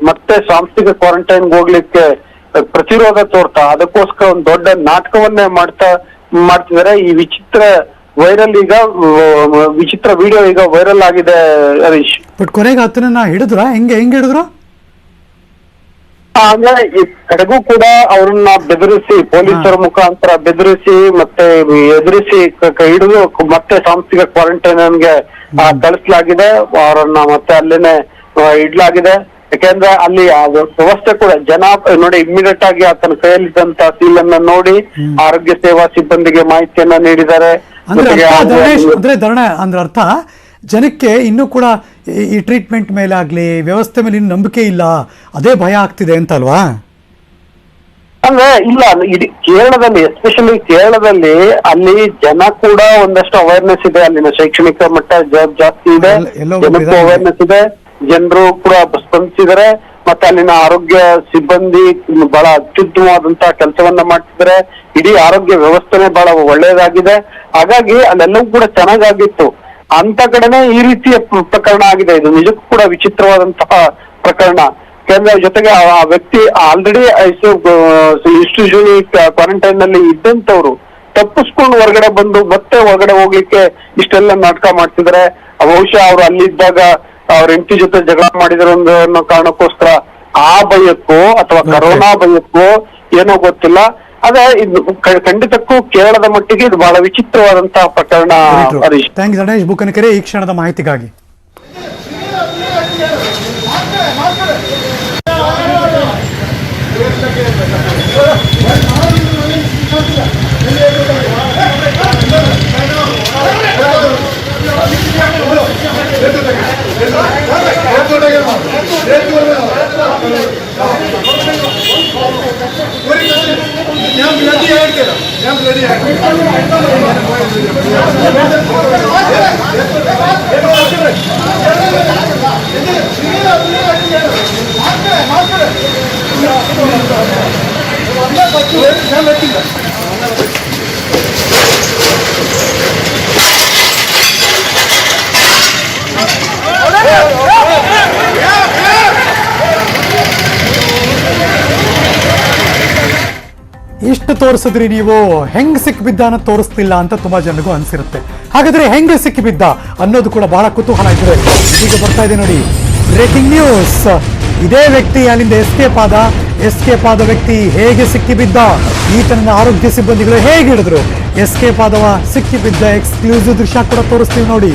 ಮತ್ತೆ ಸಾಂಸ್ಥಿಕ ಕ್ವಾರಂಟೈನ್ ಹೋಗ್ಲಿಕ್ಕೆ ಪ್ರತಿರೋಧ ತೋರ್ತಾ ಅದಕ್ಕೋಸ್ಕರ ಒಂದು ದೊಡ್ಡ ನಾಟಕವನ್ನೇ ಮಾಡ್ತಿದ್ದಾರೆ. ಈ ವಿಚಿತ್ರ ವಿಡಿಯೋ ಈಗ ವೈರಲ್ ಆಗಿದೆ ಹರೀಶ್. ಬಟ್ ಕೊನೆಗೆ ಆತನನ್ನ ಹಿಡಿದ್ರ ಹೆಂಗೆ ಹಿಡಿದ್ರು? ಅಂದ್ರೆ ಈ ಕಡೆಗೂ ಕೂಡ ಅವ್ರನ್ನ ಬೆದರಿಸಿ, ಪೊಲೀಸರ ಮುಖಾಂತರ ಬೆದರಿಸಿ ಮತ್ತೆ ಎದುರಿಸಿ ಹಿಡಿದು ಮತ್ತೆ ಸಾಂಸ್ಥಿಕ ಕ್ವಾರಂಟೈನ್ಗೆ ಕಳಿಸಲಾಗಿದೆ. ಅವರನ್ನ ಮತ್ತೆ ಅಲ್ಲೇನೆ ಇಡ್ಲಾಗಿದೆ. ಯಾಕೆಂದ್ರೆ ಅಲ್ಲಿ ವ್ಯವಸ್ಥೆ ಕೂಡ ಜನ ನೋಡಿ ಇಮ್ಮಿಡಿಯೇಟ್ ಆಗಿ ಆತನ ಕೈಯಲ್ಲಿದ್ದಂತ ಸೀಲ್ ಅನ್ನ ನೋಡಿ ಆರೋಗ್ಯ ಸೇವಾ ಸಿಬ್ಬಂದಿಗೆ ಮಾಹಿತಿಯನ್ನ ನೀಡಿದ್ದಾರೆ. ಅಂದ್ರೆ ಅರ್ಥ ಜನಕ್ಕೆ ಇನ್ನೂ ಕೂಡ ಈ ಟ್ರೀಟ್ಮೆಂಟ್ ಮೇಲೆ ಆಗ್ಲಿ ವ್ಯವಸ್ಥೆ ಮೇಲೆ ಇನ್ನು ನಂಬಿಕೆ ಇಲ್ಲ, ಅದೇ ಭಯ ಆಗ್ತಿದೆ ಅಂತ ಅಲ್ವಾ? ಅಂದ್ರೆ ಇಲ್ಲ, ಇಡೀ ಕೇರಳದಲ್ಲಿ ಎಸ್ಪೆಷಲಿ ಕೇರಳದಲ್ಲಿ ಅಲ್ಲಿ ಜನ ಕೂಡ ಒಂದಷ್ಟು ಅವೇರ್ನೆಸ್ ಇದೆ. ಅಲ್ಲಿನ ಶೈಕ್ಷಣಿಕ ಮಟ್ಟ ಜಾಸ್ತಿ ಇದೆ, ಜನಕ್ಕೂ ಅವೇರ್ನೆಸ್ ಇದೆ, ಜನರು ಕೂಡ ಸ್ಪಂದಿಸಿದ್ದಾರೆ. ಮತ್ತೆ ಅಲ್ಲಿನ ಆರೋಗ್ಯ ಸಿಬ್ಬಂದಿ ಬಹಳ ಅತ್ಯುತ್ತಮವಾದಂತಹ ಕೆಲಸವನ್ನ ಮಾಡ್ತಿದ್ದಾರೆ. ಇಡೀ ಆರೋಗ್ಯ ವ್ಯವಸ್ಥೆನೆ ಬಹಳ ಒಳ್ಳೆಯದಾಗಿದೆ. ಹಾಗಾಗಿ ಅಲ್ಲೆಲ್ಲವೂ ಕೂಡ ಚೆನ್ನಾಗಾಗಿತ್ತು. ಅಂತ ಕಡೆನೆ ಈ ರೀತಿಯ ಪ್ರಕರಣ ಆಗಿದೆ. ಇದು ನಿಜಕ್ಕೂ ಕೂಡ ವಿಚಿತ್ರವಾದಂತಹ ಪ್ರಕರಣ. ಯಾಕಂದ್ರೆ ಜೊತೆಗೆ ಆ ವ್ಯಕ್ತಿ ಆಲ್ರೆಡಿ ಇನ್ಸ್ಟಿಟ್ಯೂಷನ್ ಕ್ವಾರಂಟೈನ್ ನಲ್ಲಿ ಇದ್ದಂತವ್ರು ತಪ್ಪಿಸ್ಕೊಂಡು ಹೊರಗಡೆ ಬಂದು ಮತ್ತೆ ಹೊರಗಡೆ ಹೋಗ್ಲಿಕ್ಕೆ ಇಷ್ಟೆಲ್ಲ ನಾಟಕ ಮಾಡ್ತಿದ್ದಾರೆ. ಬಹುಶಃ ಅವ್ರು ಅಲ್ಲಿದ್ದಾಗ ಅವ್ರ ಹೆಂಡತಿ ಜೊತೆ ಜಗಳ ಮಾಡಿದ್ರು ಅನ್ನೋ ಕಾರಣಕ್ಕೋಸ್ಕರ ಆ ಭಯಕ್ಕೋ ಅಥವಾ ಕರೋನಾ ಭಯಕ್ಕೋ ಏನೋ ಗೊತ್ತಿಲ್ಲ. ಅದೇ ಇದು ಖಂಡಿತಕ್ಕೂ ಕೇರಳದ ಮಟ್ಟಿಗೆ ಇದು ಬಹಳ ವಿಚಿತ್ರವಾದಂತಹ ಪ್ರಕರಣ. ಹರೀಶ್, ಥ್ಯಾಂಕ್ಸ್ ಗಣೇಶ್ ಬುಕ್ಕನಕೆರೆ ಈ ಕ್ಷಣದ ಮಾಹಿತಿಗಾಗಿ. ಇಷ್ಟು ತೋರಿಸಿದ್ರಿ ನೀವು, ಹೆಂಗ್ ಸಿಕ್ಬಿದ್ದ ಅನ್ನೋದು ತೋರಿಸ್ತಿಲ್ಲ ಅಂತ ತುಂಬಾ ಜನರಿಗೂ ಅನ್ಸಿರುತ್ತೆ. ಹಾಗಾದ್ರೆ ಹೆಂಗ್ ಸಿಕ್ಕಿಬಿದ್ದ ಅನ್ನೋದು ಕೂಡ ಬಹಳ ಕುತೂಹಲ ಇದ್ರೆ ಈಗ ಬರ್ತಾ ಇದೆ ನೋಡಿ ಬ್ರೇಕಿಂಗ್ ನ್ಯೂಸ್. ಇದೇ ವ್ಯಕ್ತಿ ಅಲ್ಲಿಂದ ಎಸ್ಕೇಪ್ ಆದ ವ್ಯಕ್ತಿ ಹೇಗೆ ಸಿಕ್ಕಿಬಿದ್ದ, ಈತನ ಆರೋಗ್ಯ ಸಿಬ್ಬಂದಿಗಳು ಹೇಗೆ ಹಿಡಿದ್ರು, ಎಸ್ಕೇಪ್ ಆದವ ಸಿಕ್ಕಿಬಿದ್ದ ಎಕ್ಸ್ಕ್ಲೂಸಿವ್ ದೃಶ್ಯ ಕೂಡ ತೋರಿಸ್ತೀವಿ ನೋಡಿ.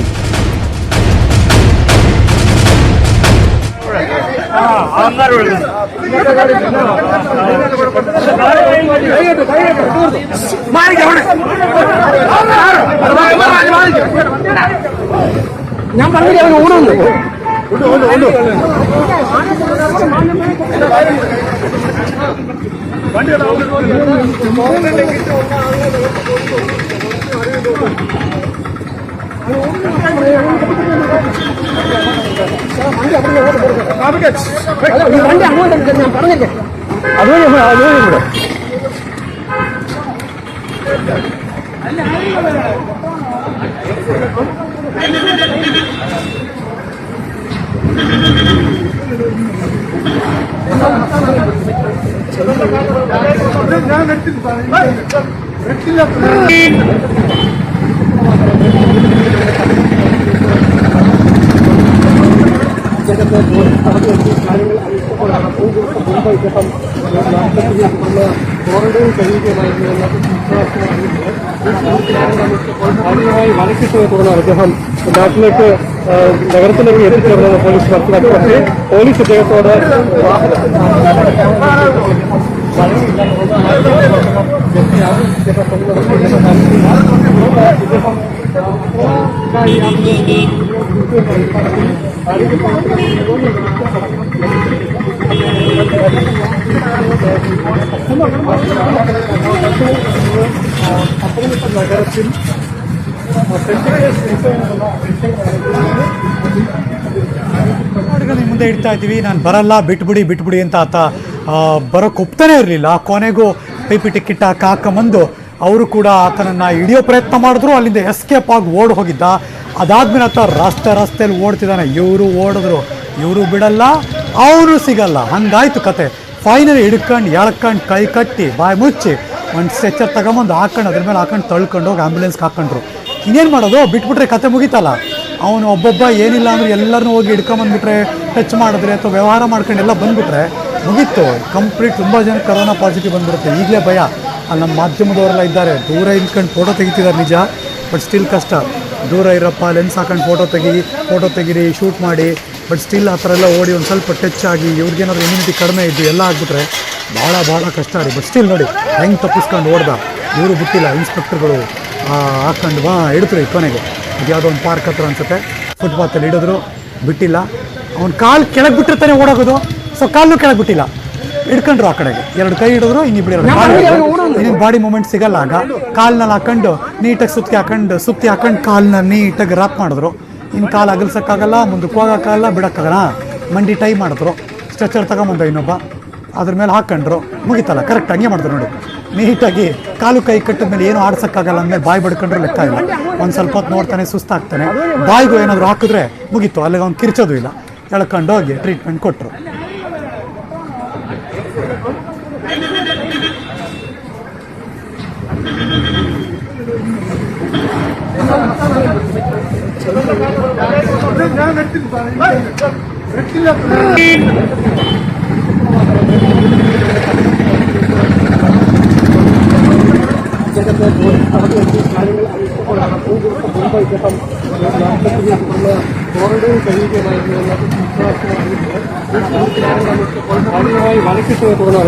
അദ്ദേഹം നാട്ടിലേക്ക് നഗരത്തിലേക്ക് എത്തിച്ചേർന്ന പോലീസ് മനസ്സിലാക്കി പോലീസ് അദ്ദേഹത്തോട് നഗരത്തിൽ ಮುಂದೆ ಇಡ್ತಾ ಇದ್ದೀವಿ. ನಾನು ಬರಲ್ಲ, ಬಿಟ್ಬಿಡಿ ಅಂತ ಆತ ಬರೋಕ್ಕೆ ಒಪ್ತಾನೆ ಇರಲಿಲ್ಲ. ಕೊನೆಗೂ PPT ಕಿಟ್ ಹಾಕೊಂಬಂದು ಅವರು ಕೂಡ ಆತನನ್ನು ಹಿಡಿಯೋ ಪ್ರಯತ್ನ ಮಾಡಿದ್ರು. ಅಲ್ಲಿಂದ ಎಸ್ಕೇಪ್ ಆಗಿ ಓಡಿ ಹೋಗಿದ್ದ. ಅದಾದ್ಮೇಲೆ ಆತ ರಸ್ತೆಯಲ್ಲಿ ಓಡ್ತಿದ್ದಾನೆ. ಇವರು ಓಡಿದ್ರು, ಇವರು ಬಿಡಲ್ಲ, ಅವನು ಸಿಗಲ್ಲ. ಹಂಗಾಯ್ತು ಕತೆ. ಫೈನಲಿ ಹಿಡ್ಕೊಂಡು ಎಳ್ಕೊಂಡು ಕೈ ಕಟ್ಟಿ ಬಾಯಿ ಮುಚ್ಚಿ ಒಂದು ಸ್ಟ್ರೆಚರ್ ತಗೊಂಬಂದು ಹಾಕೊಂಡು ಅದ್ರ ಮೇಲೆ ಹಾಕೊಂಡು ತಳ್ಕೊಂಡು ಹೋಗಿ ಆ್ಯಂಬುಲೆನ್ಸ್ಗೆ ಹಾಕೊಂಡ್ರು. ಇನ್ನೇನು ಮಾಡೋದು, ಬಿಟ್ಬಿಟ್ರೆ ಕತೆ ಮುಗೀತಲ್ಲ. ಅವನು ಒಬ್ಬೊಬ್ಬ ಏನಿಲ್ಲ ಅಂದ್ರೆ ಎಲ್ಲರನ್ನೂ ಹೋಗಿ ಹಿಡ್ಕೊಂಬಂದ್ಬಿಟ್ರೆ, ಟಚ್ ಮಾಡಿದ್ರೆ ಅಥವಾ ವ್ಯವಹಾರ ಮಾಡ್ಕೊಂಡು ಎಲ್ಲ ಬಂದುಬಿಟ್ರೆ ಮುಗೀತು. ಕಂಪ್ಲೀಟ್ ತುಂಬ ಜನ ಕರೋನಾ ಪಾಸಿಟಿವ್ ಬಂದ್ಬಿಡುತ್ತೆ. ಈಗಲೇ ಭಯ. ಅಲ್ಲಿ ನಮ್ಮ ಮಾಧ್ಯಮದವರೆಲ್ಲ ಇದ್ದಾರೆ, ದೂರ ಇಲ್ಕೊಂಡು ಫೋಟೋ ತೆಗಿತಿದ್ದಾರೆ ನಿಜ, ಬಟ್ ಸ್ಟಿಲ್ ಕಷ್ಟ. ದೂರ ಇರಪ್ಪ, ಲೆನ್ಸ್ ಹಾಕೊಂಡು ಫೋಟೋ ತೆಗೀರಿ, ಶೂಟ್ ಮಾಡಿ, ಬಟ್ ಸ್ಟಿಲ್ ಆ ಥರ ಎಲ್ಲ ಓಡಿ ಒಂದು ಸ್ವಲ್ಪ ಟಚ್ ಆಗಿ ಇವ್ರಿಗೇನಾದ್ರು ಇಮ್ಯುನಿಟಿ ಕಡಿಮೆ ಇದ್ದು ಎಲ್ಲ ಆಗಿಬಿಟ್ರೆ ಭಾಳ ಕಷ್ಟ ರೀ. ಬಟ್ ಸ್ಟಿಲ್ ನೋಡಿ ಹೆಂಗೆ ತಪ್ಪಿಸ್ಕೊಂಡು ಓಡ್ದ. ಇವರು ಬಿಟ್ಟಿಲ್ಲ, ಇನ್ಸ್ಪೆಕ್ಟರ್ಗಳು ಹಾಕ್ಕೊಂಡು ಹಿಡಿದ್ರು. ಈ ಕೊನೆಗೆ ಅದು ಯಾವುದೋ ಒಂದು ಪಾರ್ಕ್ ಹತ್ರ ಅನ್ಸುತ್ತೆ, ಫುಟ್ಪಾತಲ್ಲಿ ಹಿಡಿದ್ರು, ಬಿಟ್ಟಿಲ್ಲ. ಅವ್ನು ಕಾಲು ಕೆಳಗೆ ಬಿಟ್ಟರೆ ತಾನೇ ಓಡೋಗೋದು. ಸೊ ಕಾಲನ್ನು ಕೆಳಗೆ ಬಿಟ್ಟಿಲ್ಲ, ಹಿಡ್ಕೊಂಡ್ರು ಆ ಕಡೆಗೆ. ಎರಡು ಕೈ ಹಿಡಿದ್ರು, ಇನ್ನಿಬ್ಬರು ಬಾಡಿ ಮೂಮೆಂಟ್ ಸಿಗಲ್ಲ. ಆಗ ಕಾಲ್ನಲ್ಲಿ ಹಾಕೊಂಡು ನೀಟಾಗಿ ಸುತ್ತಿ ಹಾಕೊಂಡು ಕಾಲನ್ನ ನೀಟಾಗಿ ರಾಪ್ ಮಾಡಿದ್ರು. ಇನ್ನು ಕಾಲು ಅಗಲ್ಸೋಕ್ಕಾಗಲ್ಲ, ಮುಂದಕ್ಕೆ ಹೋಗೋಕ್ಕಾಗಲ್ಲ, ಬಿಡೋಕ್ಕಾಗಲ್ಲ. ಮಂಡಿ ಟೈ ಮಾಡಿದ್ರು. ಸ್ಟ್ರೆಚರ್ ತಗೊಂಬಂದ ಇನ್ನೊಬ್ಬ, ಅದ್ರ ಮೇಲೆ ಹಾಕೊಂಡ್ರು. ಮುಗಿತಲ್ಲ, ಕರೆಕ್ಟ್ ಹಂಗೆ ಮಾಡಿದ್ರು ನೋಡಿ. ನೀಟಾಗಿ ಕಾಲು ಕೈ ಕಟ್ಟಿದ ಮೇಲೆ ಏನು ಆಡ್ಸೋಕ್ಕಾಗಲ್ಲ ಅಂದಮೇಲೆ ಬಾಯಿ ಬಡ್ಕೊಂಡ್ರೆ ಲೆಕ್ಕ ಇಲ್ಲ. ಒಂದು ಸ್ವಲ್ಪ ಹೊತ್ತು ನೋಡ್ತಾನೆ, ಸುಸ್ತಾಗ್ತಾನೆ. ಬಾಯಿಗೂ ಏನಾದರೂ ಹಾಕಿದ್ರೆ ಮುಗೀತು, ಅಲ್ಲಿಗೆ ಅವ್ನು ಕಿರ್ಚೋದು ಇಲ್ಲ. ಎಳ್ಕೊಂಡು ಹೋಗಿ ಟ್ರೀಟ್ಮೆಂಟ್ ಕೊಟ್ಟರು.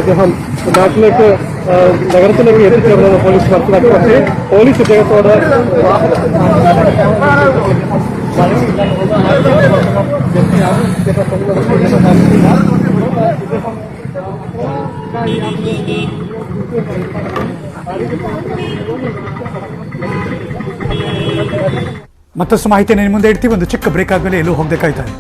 അദ്ദേഹം നാട്ടിലേക്ക് നഗരത്തിലേക്ക് എത്തിച്ചേർന്ന പോലീസ് മനസ്സിലാക്കി. പക്ഷേ പോലീസ് ഇദ്ദേഹത്തോട് ಮತ್ತಷ್ಟು ಮಾಹಿತಿ ನಿಮ್ಮ ಮುಂದೆ ಇಡ್ತೀವಿ. ಒಂದು ಚಿಕ್ಕ ಬ್ರೇಕ್ ಆದಮೇಲೆ ಎಲ್ಲೂ ಹೋಗಬೇಕಾಯ್ತಾರೆ.